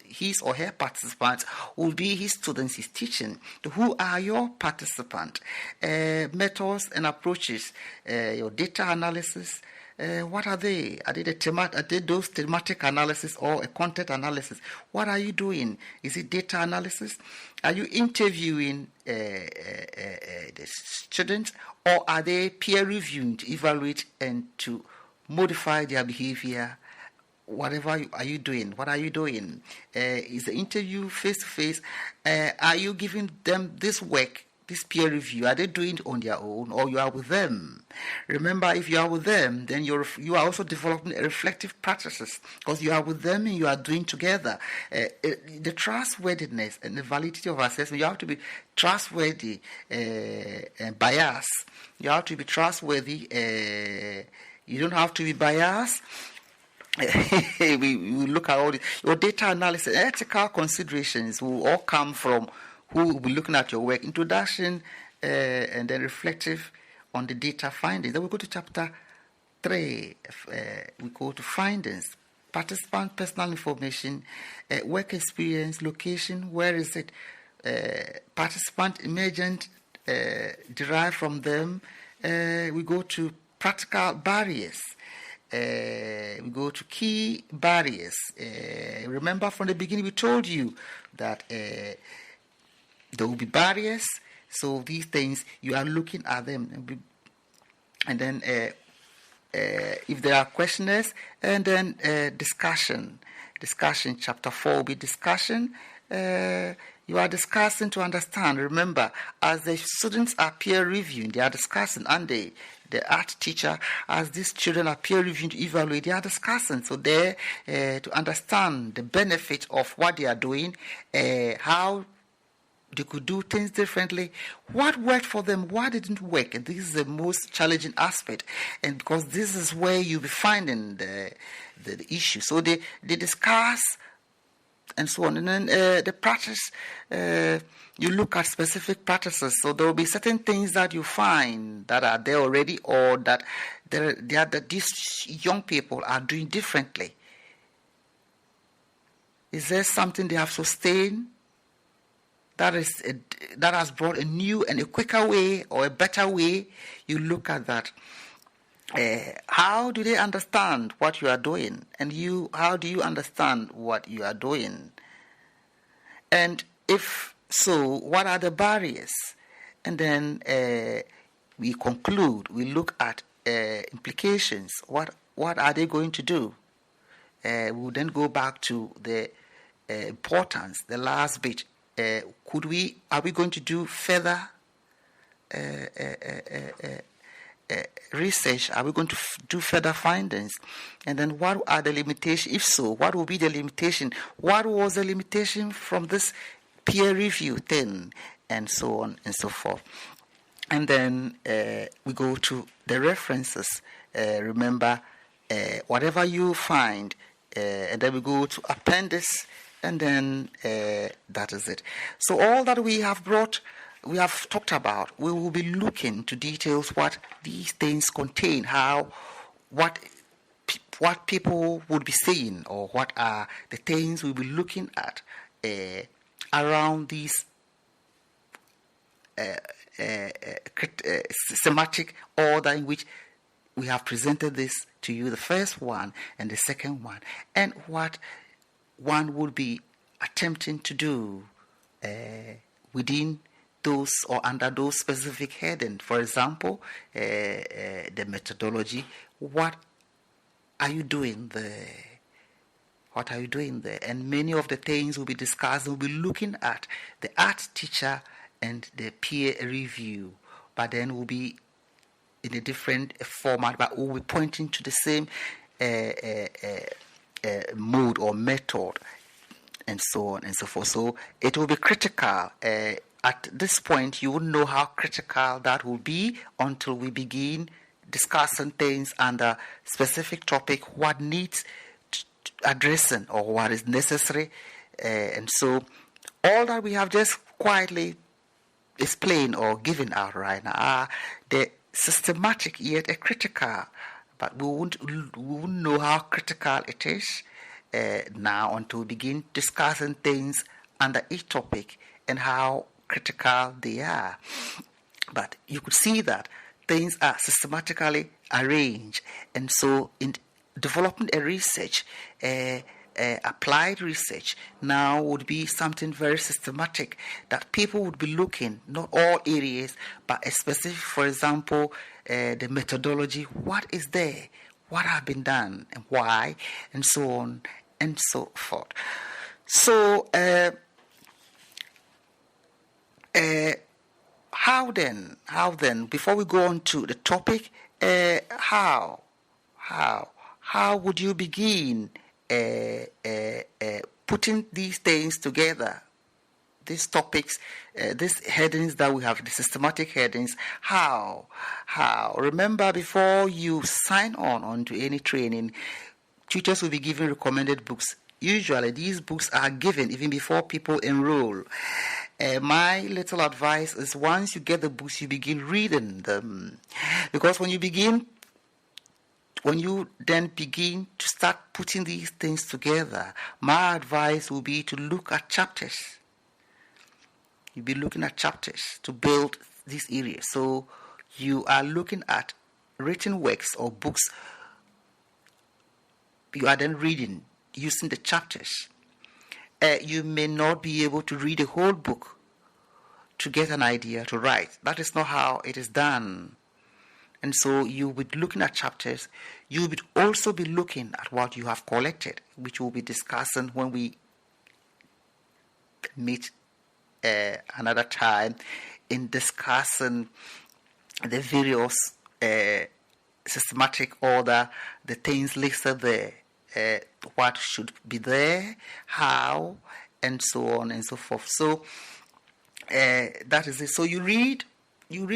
his or her participants will be his students he's teaching. Who are your participants? Methods and approaches, your data analysis. What are they? Are they those thematic analysis or a content analysis? What are you doing? Is it data analysis? Are you interviewing the students, or are they peer reviewing to evaluate and to modify their behavior? Whatever are you doing? What are you doing? Is the interview face to face? Are you giving them this work? This peer review, are they doing it on their own, or you are with them? Remember, if you are with them, then you are also developing reflective practices, because you are with them and you are doing together. The trustworthiness and the validity of assessment, you have to be trustworthy and biased. You have to be trustworthy. You don't have to be biased. we look at all this. Your data analysis, ethical considerations will all come from who will be looking at your work. Introduction and then reflective on the data findings. Then we go to chapter 3. We go to findings. Participant personal information, work experience, location, where is it? Participant emergent, derived from them. We go to practical barriers. We go to key barriers. Remember from the beginning we told you that there will be barriers, so these things you are looking at them, and then if there are questionnaires, and then discussion. Chapter 4 will be discussion. You are discussing to understand. Remember, as the students are peer reviewing, they are discussing, and the art teacher, as these children are peer reviewing to evaluate, they are discussing. So they to understand the benefit of what they are doing, how they could do things differently, what worked for them, what didn't work. And this is the most challenging aspect, and because this is where you'll be finding the issue. So they discuss and so on, and then the practice, you look at specific practices. So there will be certain things that you find that are there already, or that these young people are doing differently. Is there something they have sustained that has brought a new and a quicker way or a better way? You look at that. How do they understand what you are doing? And how do you understand what you are doing? And if so, what are the barriers? And then we conclude, we look at implications. What are they going to do? We'll then go back to the importance, the last bit. Are we going to do further research? Are we going to do further findings? And then what are the limitations? If so, what will be the limitation? What was the limitation from this peer review thing? And so on and so forth. And then we go to the references. Remember, whatever you find, and then we go to appendix, and then that is it. So all that we have talked about, we will be looking to details what these things contain, what people would be saying, or what are the things we'll be looking at around these thematic order in which we have presented this to you, the first one and the second one, and what one would be attempting to do within those or under those specific headings. For example, the methodology. What are you doing there? What are you doing there? And many of the things we'll be discussing, we'll be looking at the art teacher and the peer review, but then we'll be in a different format, but we'll be pointing to the same mode or method and so on and so forth. So it will be critical. At this point, you wouldn't know how critical that will be until we begin discussing things under specific topic, what needs addressing or what is necessary. And so all that we have just quietly explained or given out right now are the systematic yet a critical, but we won't know how critical it is now until we begin discussing things under each topic and how critical they are. But you could see that things are systematically arranged, and so in developing a research, applied research now would be something very systematic that people would be looking, not all areas, but a specific, for example, the methodology, what is there, what have been done, and why, and so on and so forth. So, how then, before we go on to the topic, how would you begin putting these things together, these topics, these headings that we have, the systematic headings? How? Remember, before you sign on to any training, tutors will be given recommended books. Usually, these books are given even before people enroll. My little advice is, once you get the books, you begin reading them, because when you then begin to start putting these things together, my advice will be to look at chapters. You'll be looking at chapters to build this area. So you are looking at written works or books. You are then reading using the chapters. You may not be able to read a whole book to get an idea to write. That is not how it is done. And so you will be looking at chapters. You will also be looking at what you have collected, which we'll be discussing when we meet another time in discussing the various systematic order, the things listed there, what should be there, how, and so on and so forth. So that is it. So you read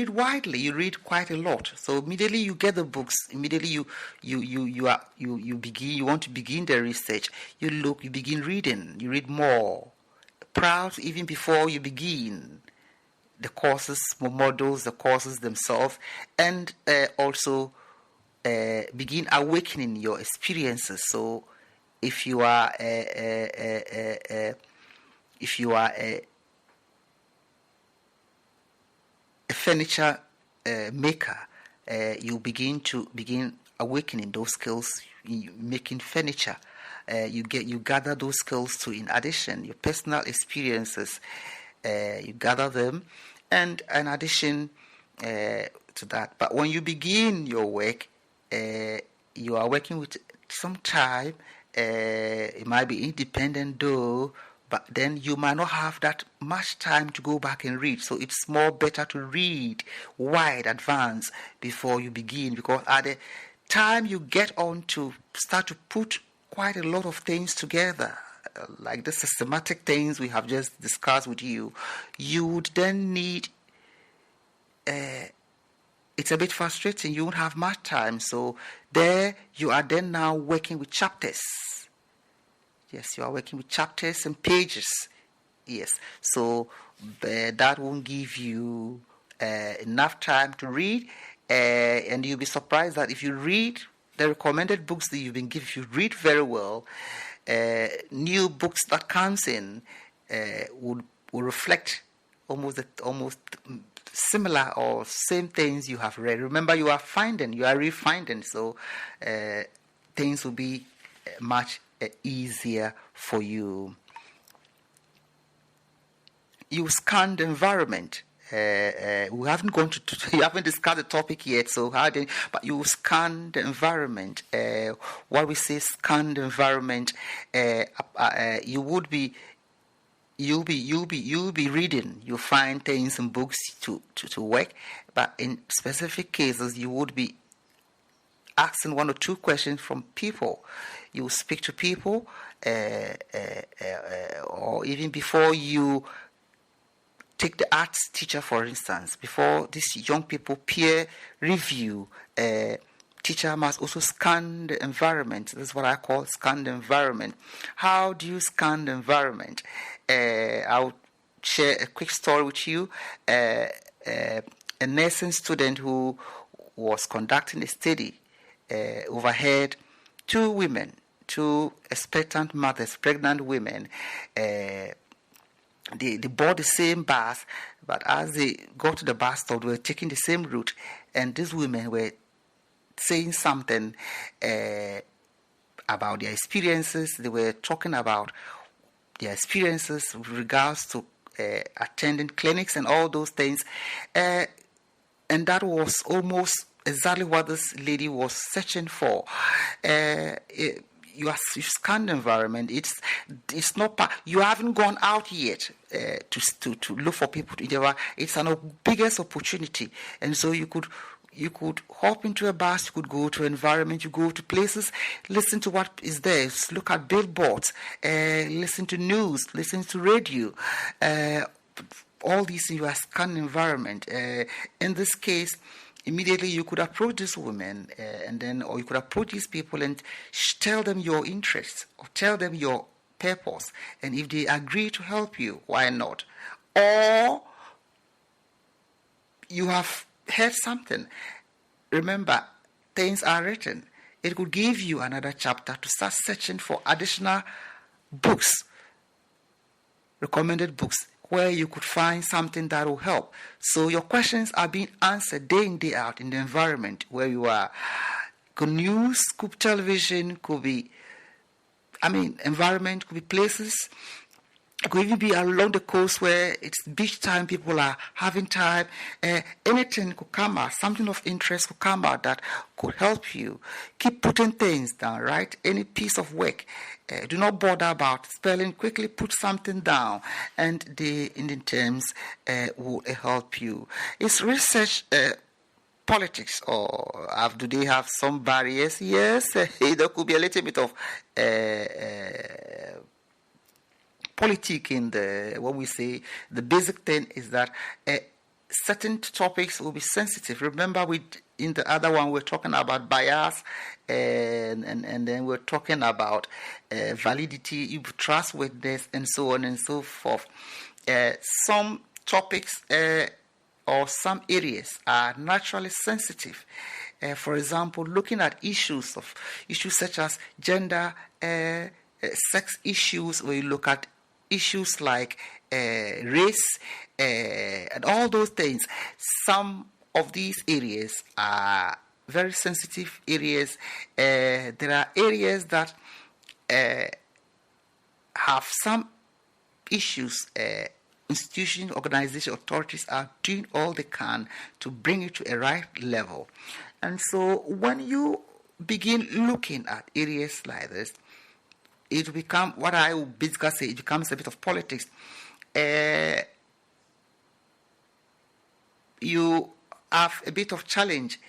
widely, you read quite a lot. So immediately you get the books, immediately you begin, you want to begin the research, you begin reading, you read more. Perhaps even before you begin the courses, modules, the courses themselves, and also begin awakening your experiences. So if you are a furniture maker, you begin awakening those skills in making furniture. You gather those skills too. In addition, your personal experiences, you gather them, and in addition to that. But when you begin your work, you are working with some time. It might be independent though, but then you might not have that much time to go back and read. So it's more better to read wide advance before you begin, because at the time you get on to start to put quite a lot of things together, like the systematic things we have just discussed with you, you would then need, it's a bit frustrating, you won't have much time. So there you are then now working with chapters. Yes, you are working with chapters and pages. Yes, so that won't give you enough time to read, and you'll be surprised that if you read the recommended books that you've been given, if you read very well, new books that comes in will reflect almost similar or same things you have read. Remember, you are refinding, so things will be much easier for you. You scan the environment. We haven't gone you haven't discussed the topic yet, so but you scan the environment. What we say, scan the environment. You'll be reading. You find things in books to work, but in specific cases, you would be asking one or two questions from people. You speak to people, or even before you take the arts teacher, for instance, before these young people peer review, teacher must also scan the environment. This is what I call scan the environment. How do you scan the environment? I'll share a quick story with you. A nursing student who was conducting a study overheard two expectant mothers, pregnant women. They bought the same bus, but as they got to the bus stop, they were taking the same route, and these women were saying something about their experiences. They were talking about their experiences with regards to attending clinics and all those things, and that was almost exactly what this lady was searching for. You scan the environment. It's not you haven't gone out yet to look for people to interact. It's an biggest opportunity, and so you could hop into a bus, you could go to an environment, you go to places, listen to what is there, look at billboards, listen to news, listen to radio. All these in your scan environment. In this case, immediately you could approach this woman, or you could approach these people and tell them your interests or tell them your purpose. And if they agree to help you, why not? Or you have heard something. Remember, things are written. It could give you another chapter to start searching for additional books, recommended books, where you could find something that will help. So your questions are being answered day in, day out in the environment where you are. Could news, could television, environment, could be places. It could even be along the coast where it's beach time, people are having time. Anything could come out, something of interest could come out that could help you. Keep putting things down, right? Any piece of work. Do not bother about spelling. Quickly put something down, and the Indian terms will help you. Is research politics, or do they have some barriers? Yes, there could be a little bit of politic in when we say the basic thing is that certain topics will be sensitive. Remember, in the other one we're talking about bias, and then we're talking about validity, trustworthiness, and so on and so forth. Some topics or some areas are naturally sensitive. For example, looking at issues such as gender, sex issues, where you look at issues like race, and all those things. Some of these areas are very sensitive areas. There are areas that have some issues. Institutions, organizations, authorities are doing all they can to bring it to a right level. And so when you begin looking at areas like this, it will become what I would basically say, it becomes a bit of politics. You have a bit of challenge.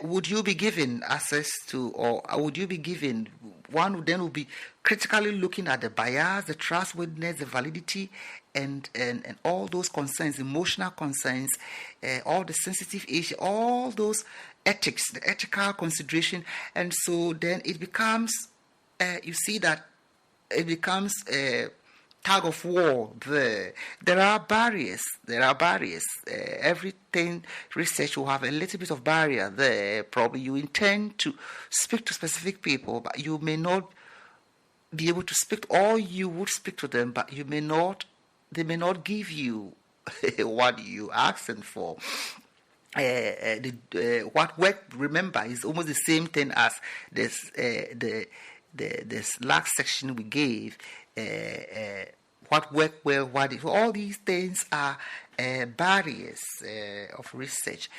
Would you be given access to, or would you be given, one then will be critically looking at the bias, the trustworthiness, the validity, and all those concerns, emotional concerns, all the sensitive issues, all those ethics, the ethical consideration. And so then it becomes, you see that it becomes a tug of war. There are barriers. Everything research will have a little bit of barrier there. Probably you intend to speak to specific people, but you may not be able to speak, or you would speak to them, but they may not give you what you asking for. What work, remember, is almost the same thing as this last section we gave. What worked well, all these things are barriers of research.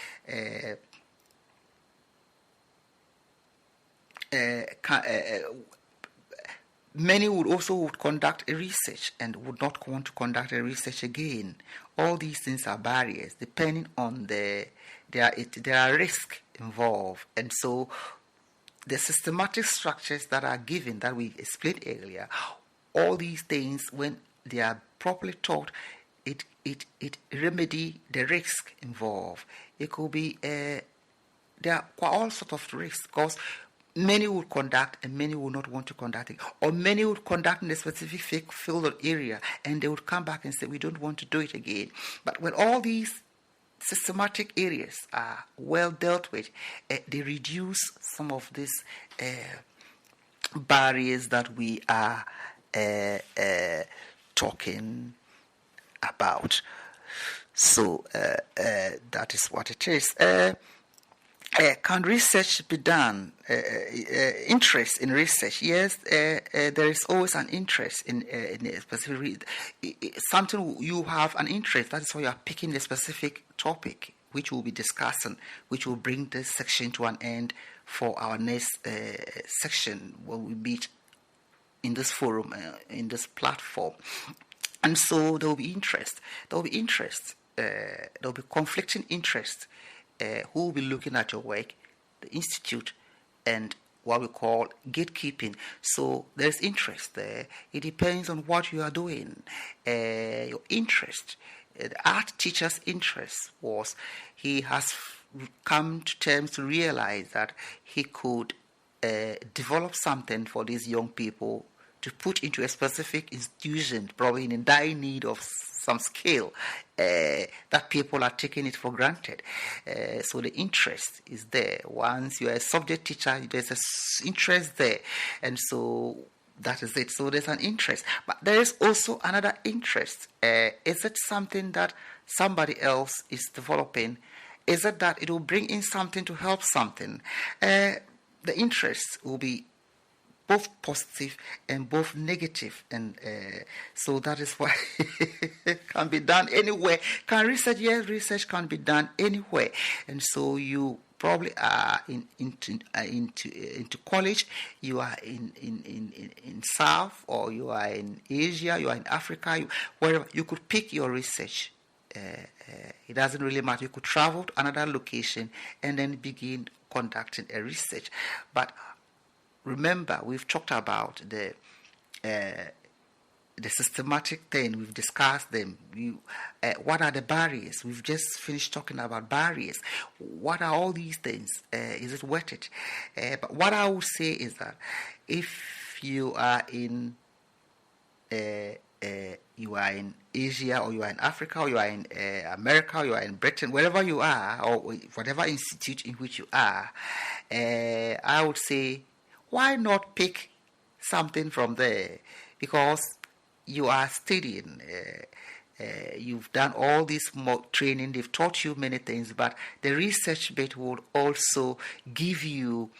Many would conduct a research and would not want to conduct a research again. All these things are barriers depending on the there are risks involved, and so the systematic structures that are given that we explained earlier, all these things, when they are properly taught, it remedy the risk involved. It could be there are all sorts of risks, because many will conduct and many will not want to conduct it, or many will conduct in a specific field or area and they would come back and say we don't want to do it again. But when all these systematic areas are well dealt with, they reduce some of these barriers that we are talking about. So that is what it is. Can research be done? Interest in research? Yes, there is always an interest in a specific something. You have an interest. That is why you are picking a specific topic, which we'll be discussing, which will bring this section to an end for our next section when we meet in this forum, in this platform. And so there will be interest. There will be interest. There will be conflicting interest. Who will be looking at your work, the institute, and what we call gatekeeping. So there's interest there. It depends on what you are doing. Your interest, the art teacher's interest was he has come to terms to realize that he could develop something for these young people to put into a specific institution, probably in a dire need of some skill, that people are taking it for granted. So the interest is there. Once you are a subject teacher, there's an interest there. And so that is it. So there's an interest. But there is also another interest. Is it something that somebody else is developing? Is it that it will bring in something to help something? The interest will be both positive and both negative, and so that is why it can be done anywhere. Can research? Yes, research can be done anywhere, and so you probably are into college. You are in South, or you are in Asia, you are in Africa, wherever. You could pick your research. It doesn't really matter. You could travel to another location and then begin conducting a research, but remember, we've talked about the systematic thing. We've discussed them. What are the barriers? We've just finished talking about barriers. What are all these things? Is it worth it? But what I would say is that if you are in Asia, or you are in Africa, or you are in America, or you are in Britain, wherever you are, or whatever institute in which you are, I would say, why not pick something from there? Because you are studying. You've done all this mock training. They've taught you many things, but the research bit will also give you,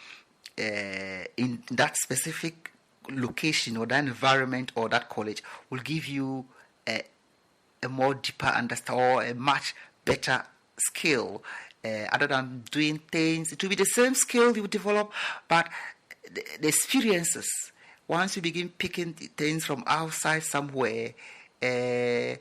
in that specific location or that environment or that college, will give you a more deeper understanding, or a much better skill, other than doing things. It will be the same skill you develop, but the experiences, once you begin picking things from outside somewhere, it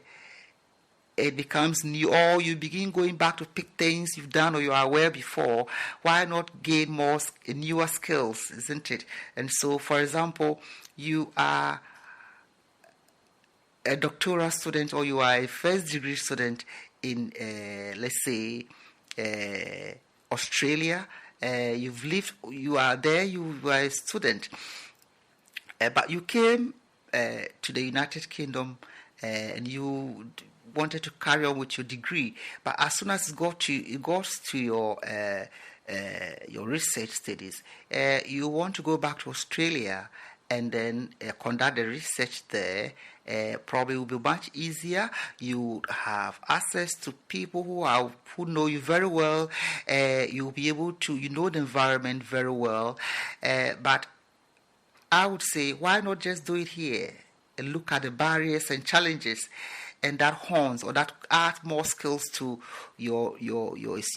becomes new, or you begin going back to pick things you've done or you are aware before. Why not gain more newer skills, isn't it? And so, for example, you are a doctoral student, or you are a first degree student in, let's say, Australia. You've lived, you are there, you were a student, but you came to the United Kingdom, and you wanted to carry on with your degree. But as soon as it got to your research studies, you want to go back to Australia and then conduct the research there. Probably will be much easier. You have access to people who know you very well. You'll be able to, the environment very well. But I would say, why not just do it here and look at the barriers and challenges, and that hones, or that adds more skills to your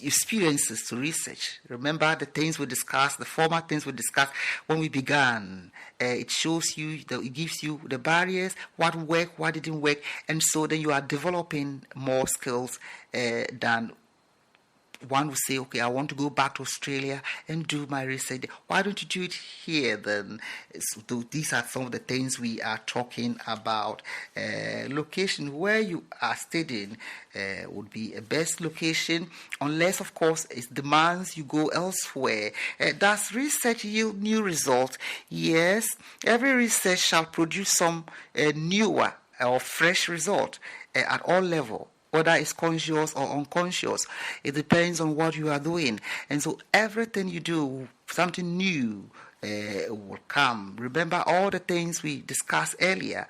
experiences to research. Remember the things we discussed, the former things we discussed when we began. It shows you, it gives you the barriers, what worked, what didn't work, and so then you are developing more skills than one will say, okay, I want to go back to Australia and do my research. Why don't you do it here then? So these are some of the things we are talking about. Location where you are studying would be a best location, unless, of course, it demands you go elsewhere. Does research yield new results? Yes, every research shall produce some newer or fresh result at all levels, whether it's conscious or unconscious. It depends on what you are doing. And so everything you do, something new will come. Remember all the things we discussed earlier.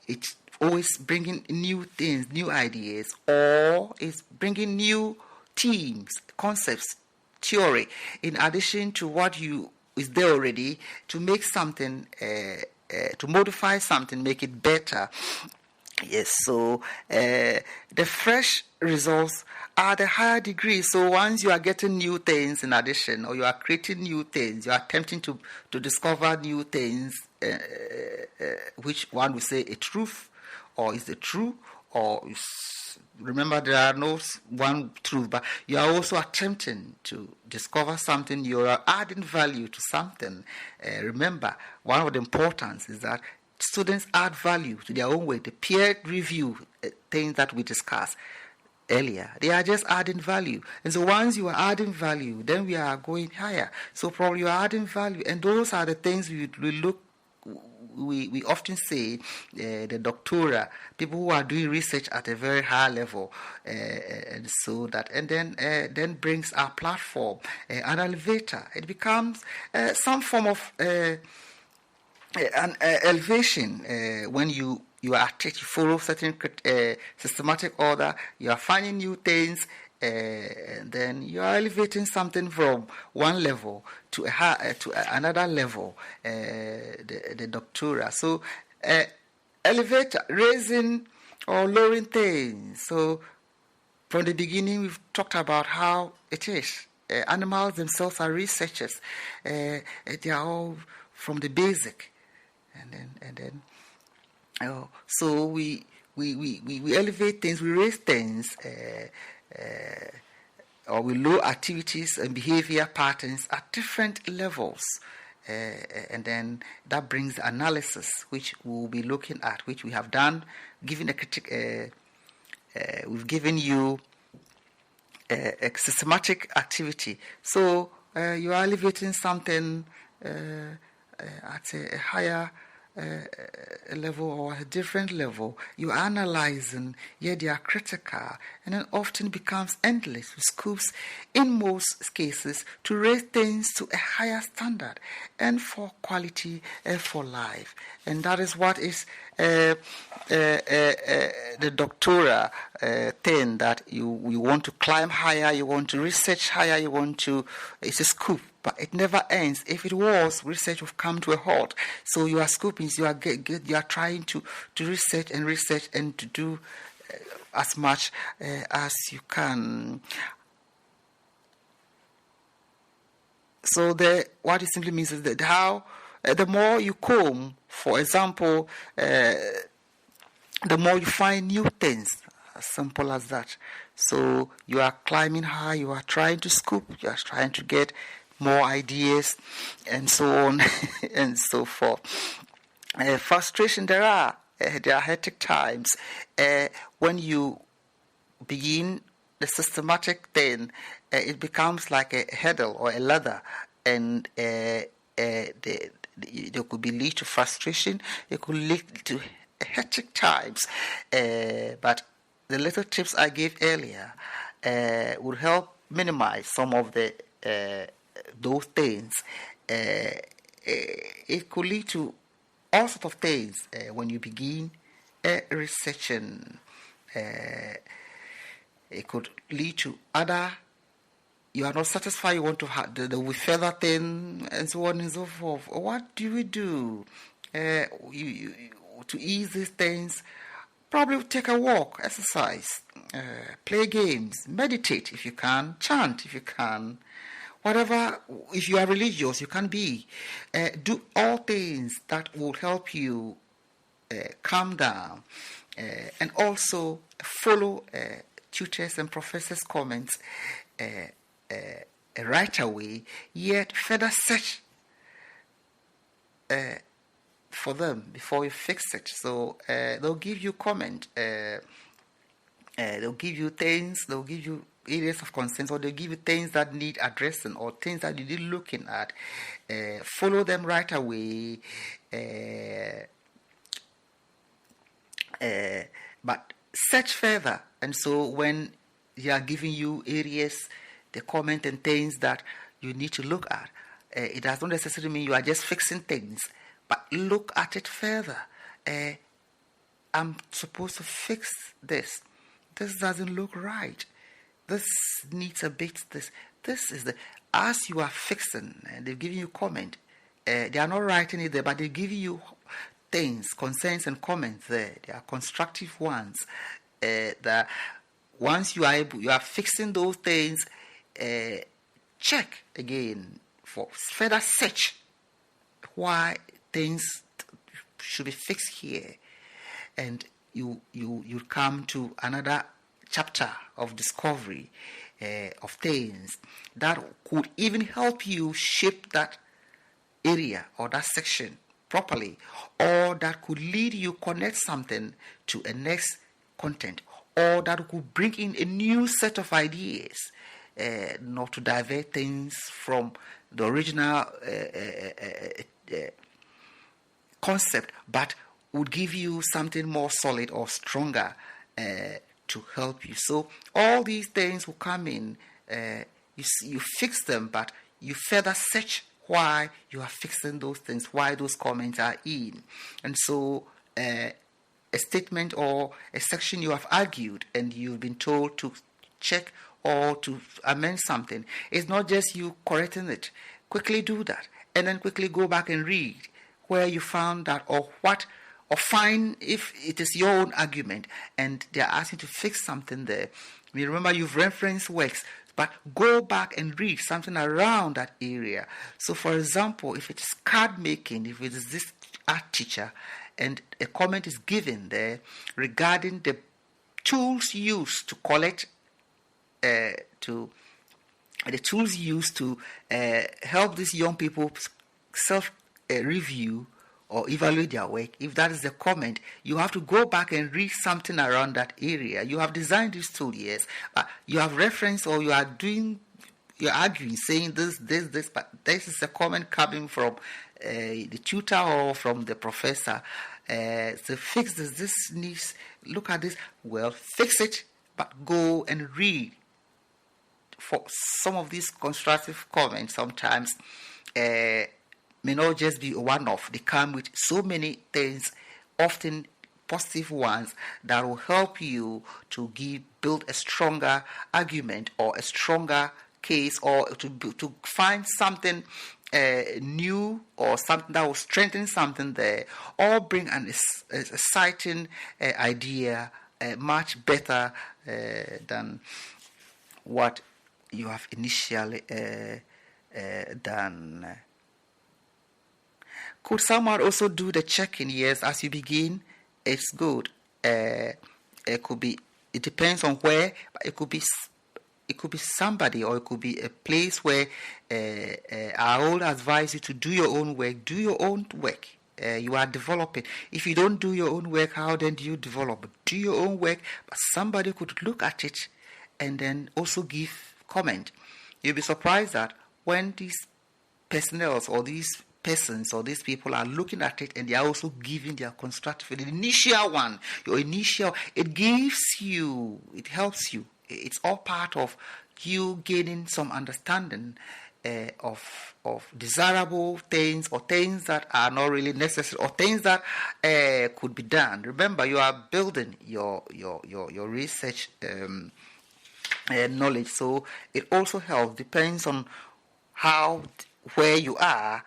It's always bringing new things, new ideas, or it's bringing new themes, concepts, theory, in addition to what is there already, to make something, to modify something, make it better. Yes, so the fresh results are the higher degree. So once you are getting new things in addition, or you are creating new things, you are attempting to discover new things, which one would say a truth, or is the true, or remember there are no one truth, but you are also attempting to discover something. You are adding value to something. Remember, one of the importance is that students add value to their own way. The peer review things that we discussed earlier, they are just adding value. And so once you are adding value, then we are going higher. So probably you are adding value, and those are the things we look. We often say the doctora, people who are doing research at a very high level, and so that, and then brings our platform an elevator. It becomes some form of an elevation when you are at it, you follow certain systematic order, you are finding new things, and then you are elevating something from one level to another level, the doctora. So elevator, raising or lowering things. So from the beginning, we've talked about how it is. Animals themselves are researchers. They are all from the basic, and then. So we elevate things, we raise things, or we lower activities and behavior patterns at different levels, and then that brings the analysis, which we'll be looking at, which we have done, giving a critic. We've given you a systematic activity. So you are elevating something at a higher level or a different level. You're analyzing, yet they are critical, and then often becomes endless with scopes in most cases to raise things to a higher standard and for quality and for life. And that is what is the doctora thing, that you want to climb higher, you want to research higher, it's a scoop. But it never ends. If it was, research would come to a halt. So you are scooping, you are trying to research and to do as much as you can. So what it simply means is that how the more you comb, for example, the more you find new things. As simple as that. So you are climbing high, you are trying to scoop, you are trying to get more ideas, and so on and so forth. Frustration, there are hectic times when you begin the systematic thing. It becomes like a hurdle or a ladder, and there could be lead to frustration. It could lead to hectic times, but the little tips I gave earlier would help minimize some of those things. It could lead to all sorts of things when you begin researching. It could lead to other. You are not satisfied. You want to have the further thing, and so on and so forth. What do we do to ease these things? Probably take a walk, exercise, play games, meditate if you can, chant if you can. Whatever, if you are religious, you can be. Do all things that will help you calm down, and also follow tutors and professors' comments right away, yet further search for them before you fix it. So they'll give you comment. They'll give you things. They'll give you areas of concern, or they'll give you things that need addressing or things that you need looking at. Follow them right away. But search further. And so when they are giving you areas, the comment and things that you need to look at, it does not necessarily mean you are just fixing things, but look at it further. I'm supposed to fix this. This doesn't look right. This needs a bit. This is the. As you are fixing, and they're giving you comment. They are not writing it there, but they're giving you things, concerns, and comments there. They are constructive ones. That once you are fixing those things. Check again for further search why things should be fixed here, and you come to another chapter of discovery of things that could even help you shape that area or that section properly, or that could lead you connect something to a next content, or that could bring in a new set of ideas. Not to divert things from the original concept, but would give you something more solid or stronger to help you. So all these things will come in. You fix them, but you further search why you are fixing those things, why those comments are in. And so a statement or a section you have argued and you've been told to check or to amend something, it's not just you correcting it. Quickly do that, and then quickly go back and read where you found that, or find if it is your own argument and they are asking to fix something there. I mean, remember, you've referenced works, but go back and read something around that area. So, for example, if it is card making, if it is this art teacher, and a comment is given there regarding the tools used to collect the tools used to help these young people self-review or evaluate their work. If that is the comment, you have to go back and read something around that area. You have designed this tool, yes, but you have referenced, or you're arguing, saying this, but this is a comment coming from the tutor or from the professor. So fix this. This needs, look at this. Well, fix it, but go and read. For some of these constructive comments, sometimes may not just be a one-off. They come with so many things, often positive ones, that will help you to build a stronger argument or a stronger case, or to find something new, or something that will strengthen something there, or bring an exciting idea much better than what you have initially done. Could someone also do the check-in? Yes, as you begin, it's good. It could be. It depends on where, but it could be somebody, or it could be a place where I would advise you to do your own work. Do your own work. You are developing. If you don't do your own work, how then do you develop? Do your own work, but somebody could look at it and then also give comment. You'll be surprised that when these personnel or these persons or these people are looking at it and they are also giving their constructive, the initial one, it gives you, it helps you. It's all part of you gaining some understanding of desirable things, or things that are not really necessary, or things that could be done. Remember, you are building your research knowledge, so it also helps. Depends on where you are,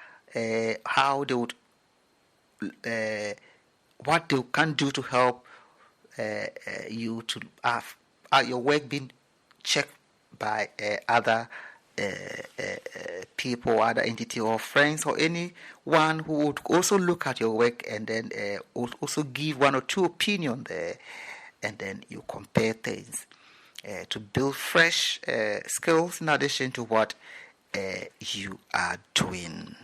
how they would, what they can do to help you to have your work being checked by other people, other entity, or friends, or anyone who would also look at your work and then also give one or two opinions there, and then you compare things. to build fresh skills in addition to what you are doing.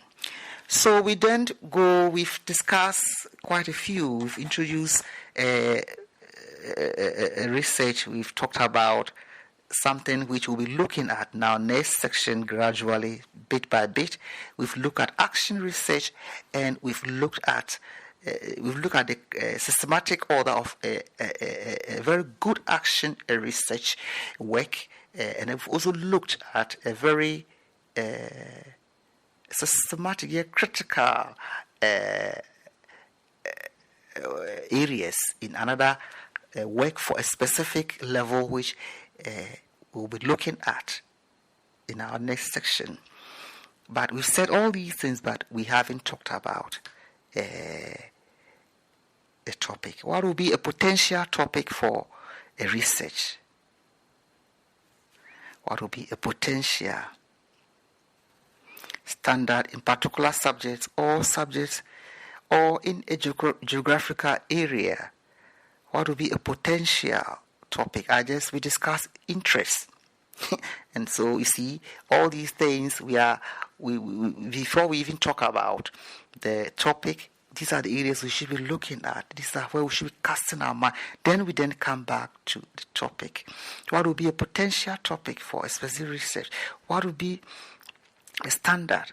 So we've discussed quite a few. We've introduced research. We've talked about something which we'll be looking at now next section gradually, bit by bit. We've looked at action research, and we've looked at the systematic order of a very good action research work, and we've also looked at a very systematic yet critical areas in another work for a specific level, which we'll be looking at in our next section. But we've said all these things, but we haven't talked about a topic. What will be a potential topic for a research? What will be a potential standard in particular subjects or in a geographical area? What will be a potential topic? We discussed interest. And so you see, all these things we before we even talk about the topic, these are the areas we should be looking at. These are where we should be casting our mind. Then we come back to the topic. What will be a potential topic for a specific research? What will be a standard?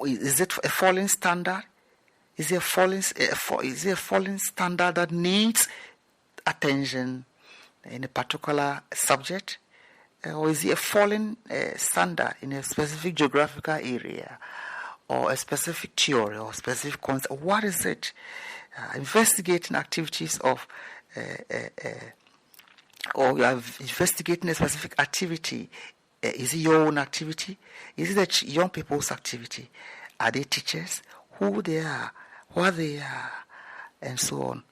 Is it a falling standard? Is it a falling standard that needs attention in a particular subject? Or is it a falling standard in a specific geographical area, or a specific theory, or a specific concept? What is it? Investigating activities of, or you are investigating a specific activity. Is it your own activity? Is it the young people's activity? Are they teachers? Who they are? What they are? And so on.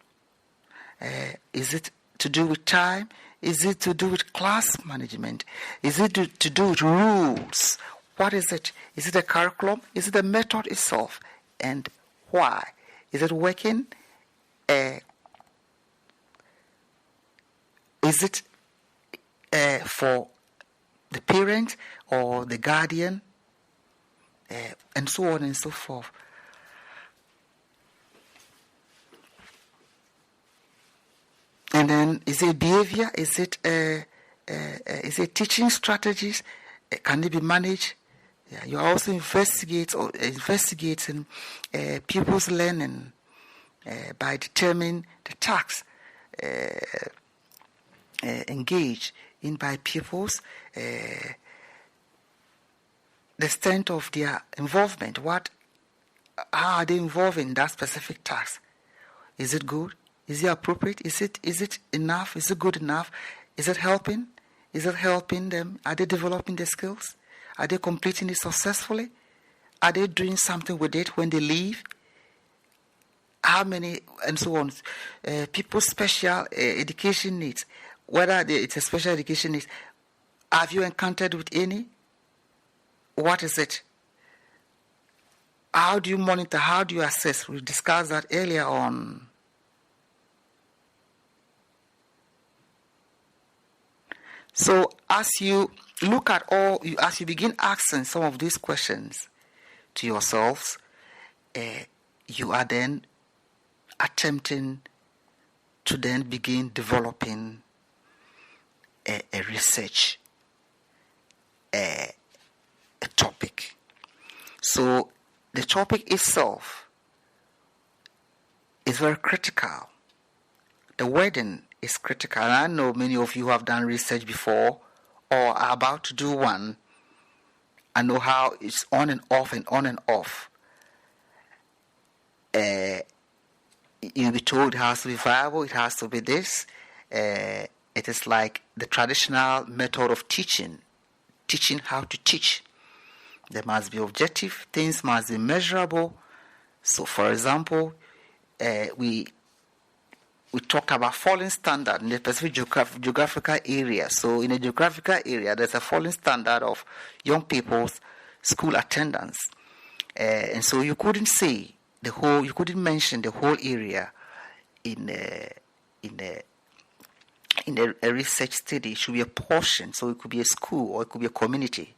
Is it to do with time? Is it to do with class management? Is it to do with rules? What is it? Is it a curriculum? Is it the method itself? And why? Is it working? Is it for the parent or the guardian? And so on and so forth. And then, is it behavior? Is it teaching strategies? Can they be managed? Yeah, you are also investigating pupils' learning by determining the tasks engaged in by pupils, the extent of their involvement. How are they involved in that specific task? Is it good? Is it appropriate? Is it enough? Is it good enough? Is it helping? Is it helping them? Are they developing their skills? Are they completing it successfully? Are they doing something with it when they leave? How many, and so on. People's special education needs, whether it's a special education needs, have you encountered with any? What is it? How do you monitor? How do you assess? We discussed that earlier on. So as you look at as you begin asking some of these questions to yourselves, you are then attempting to then begin developing a research a topic. So the topic itself is very critical. The wording is critical. And I know many of you have done research before or are about to do one. I know how it's on and off and on and off. You'll be told it has to be viable, it has to be this. It is like the traditional method of teaching how to teach. There must be objective, things must be measurable. So, for example, we talked about falling standard in a specific geographical area. So in a geographical area, there's a falling standard of young people's school attendance. And so you couldn't mention the whole area. in a research study should be a portion. So it could be a school or it could be a community.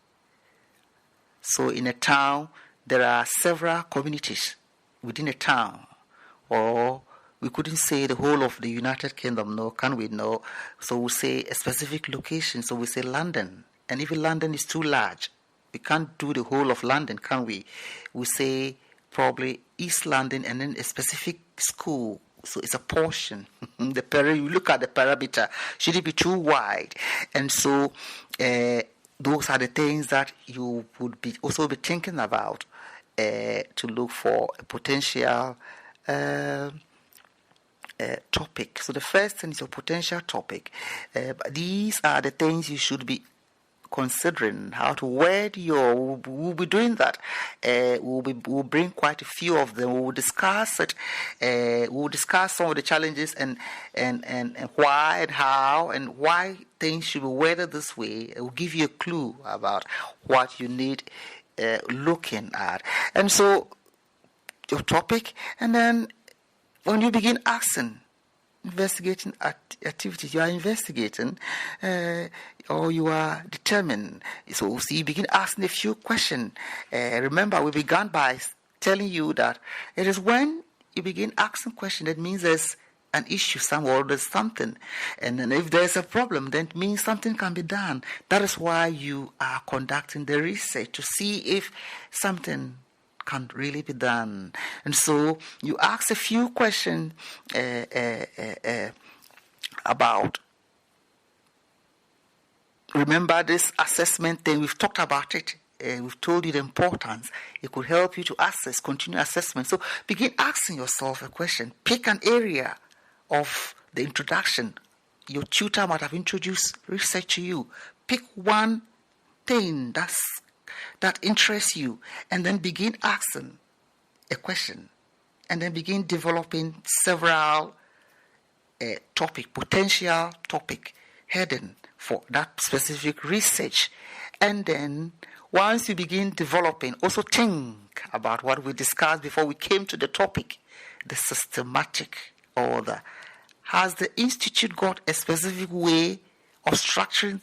So in a town, there are several communities within a town, or we couldn't say the whole of the United Kingdom, no, can we? No. So we say a specific location, so we say London. And if London is too large, we can't do the whole of London, can we? We say probably East London and then a specific school. So it's a portion. You look at the parameter, should it be too wide? And so those are the things that you would also be thinking about to look for a potential topic. So the first thing is your potential topic. These are the things you should be considering how to word we'll be doing that. We'll bring quite a few of them. We'll discuss it. We'll discuss some of the challenges and why and how and why things should be worded this way. It will give you a clue about what you need looking at. And so your topic, and then when you begin investigating activities, you are investigating or you are determined. So you begin asking a few questions. Remember, we began by telling you that it is when you begin asking questions that means there's an issue somewhere, or there's something. And then if there's a problem, then it means something can be done. That is why you are conducting the research, to see if something can really be done. And so you ask a few questions about, remember this assessment thing, we've talked about it. We've told you the importance. It could help you to continue assessment. So begin asking yourself a question. Pick an area of the introduction. Your tutor might have introduced research to you. Pick one thing that interests you, and then begin asking a question, and then begin developing several potential topic heading for that specific research. And then once you begin developing, also think about what we discussed before we came to the topic, the systematic order. Has the institute got a specific way of structuring,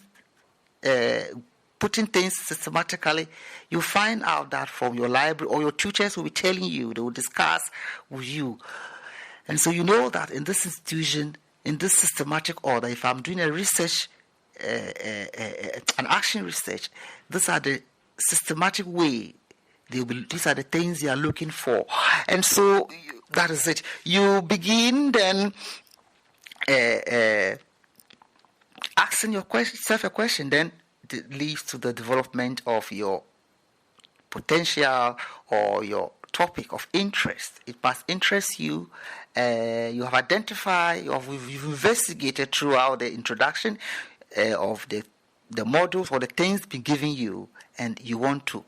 putting things systematically? You find out that from your library, or your tutors will be telling you, they will discuss with you. And so you know that in this institution, in this systematic order, if I'm doing a research, an action research, these are the systematic way. These are the things you are looking for. And so that is it. You begin then asking yourself a question, then it leads to the development of your potential or your topic of interest. It must interest you. You have identified, you've investigated throughout the introduction of the modules or the things being given you, and you want to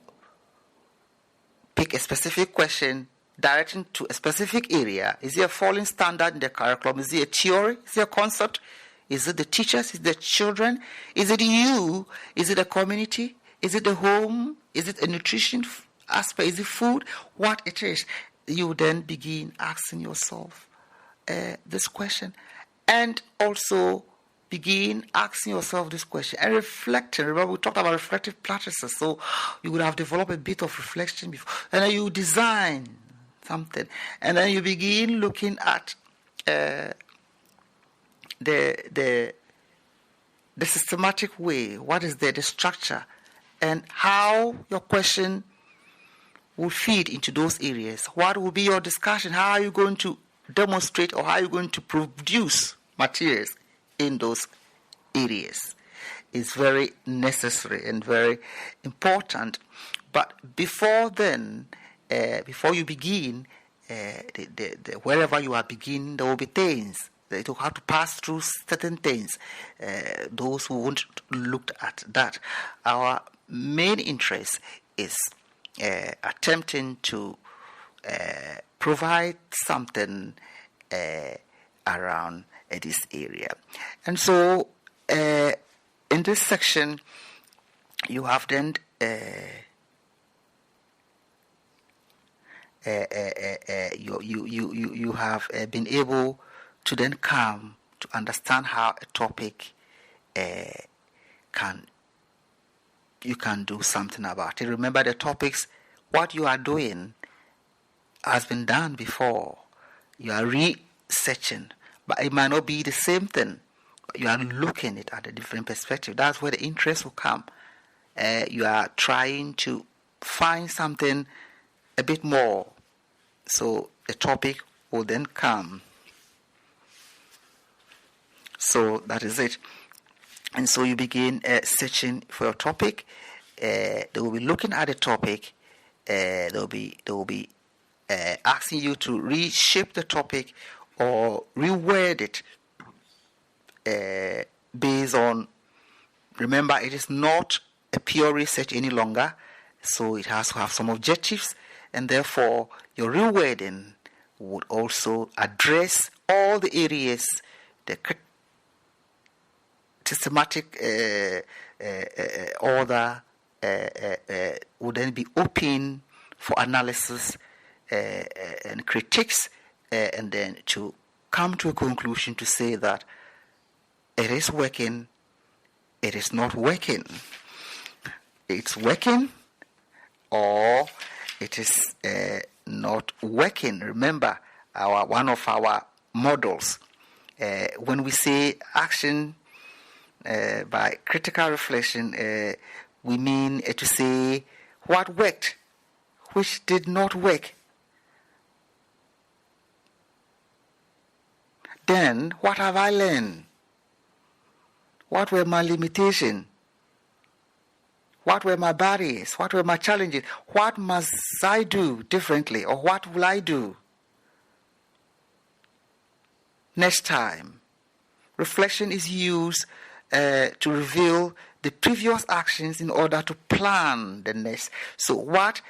pick a specific question directing to a specific area. Is it a falling standard in the curriculum? Is it a theory? Is it a concept? Is it the teachers? Is it the children? Is it you? Is it a community? Is it the home? Is it a nutrition aspect? Is it food? What it is, you then begin asking yourself this question, and also begin asking yourself this question and reflecting. Remember, we talked about reflective practices, so you would have developed a bit of reflection before, and then you design something, and then you begin looking at the systematic way. What is the structure, and how your question will feed into those areas. What will be your discussion? How are you going to demonstrate, or how are you going to produce materials in those areas? Is very necessary and very important. But before then, before you begin, wherever you are beginning, there will be things that you have to pass through certain things. Those who won't look at that. Our main interest is attempting to provide something around this area. And so in this section, you have then you have been able to then come to understand how a topic you can do something about it. Remember, the topics, what you are doing has been done before. You are researching, but it might not be the same thing. You are looking at it at a different perspective. That's where the interest will come. You are trying to find something a bit more. So the topic will then come. So that is it. And so you begin searching for your topic. They will be looking at the topic. They will be asking you to reshape the topic or reword it based on. Remember, it is not a pure research any longer, so it has to have some objectives, and therefore your rewording would also address all the areas, the systematic order would then be open for analysis and critiques, and then to come to a conclusion to say that it is working, it is not working, it's working, or it is not working. Remember, one of our models, when we say action by critical reflection, we mean to say what worked, which did not work. Then, what have I learned? What were my limitations? What were my barriers? What were my challenges? What must I do differently, or what will I do next time? Reflection is used to reveal the previous actions in order to plan the next. So what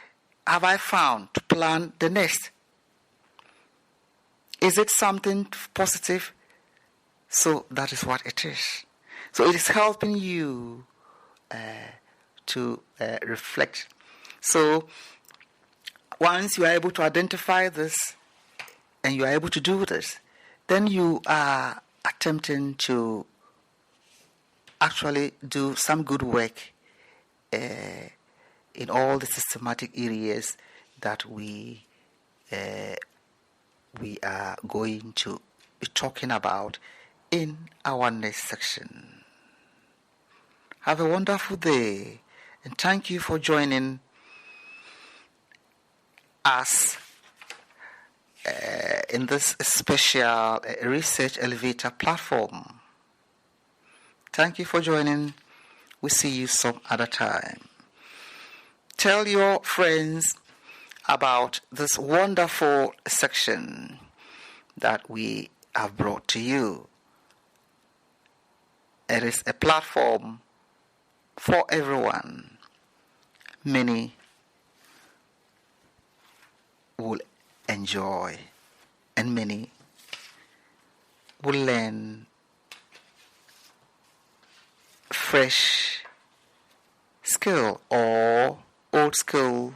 have I found to plan the next? Is it something positive? So that is what it is. So it is helping you to reflect. So once you are able to identify this and you are able to do this, then you are attempting to actually do some good work in all the systematic areas that we are going to be talking about in our next section. Have a wonderful day, and thank you for joining us in this special Research Elevator platform. Thank you for joining. We'll see you some other time. Tell your friends about this wonderful section that we have brought to you. It is a platform for everyone. Many will enjoy, and many will learn fresh skill, or old skill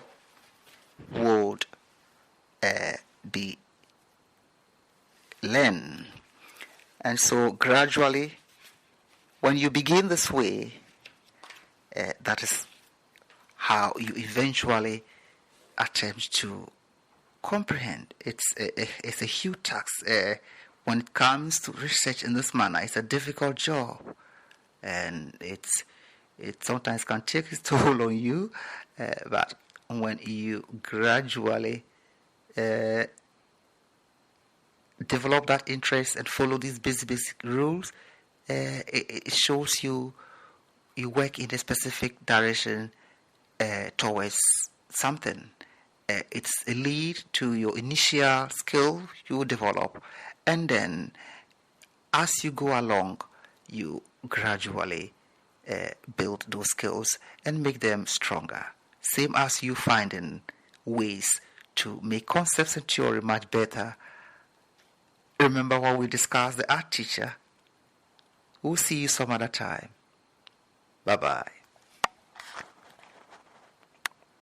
would be learned. And so gradually, when you begin this way, that is how you eventually attempt to comprehend. It's a huge task. When it comes to research in this manner, it's a difficult job, and it sometimes can take its toll on you. But when you gradually develop that interest and follow these basic rules, it shows you work in a specific direction towards something. It's a lead to your initial skill you develop, and then as you go along, you gradually build those skills and make them stronger. Same as you finding ways to make concepts and theory much better. Remember what we discussed, the art teacher. We'll see you some other time. Bye-bye.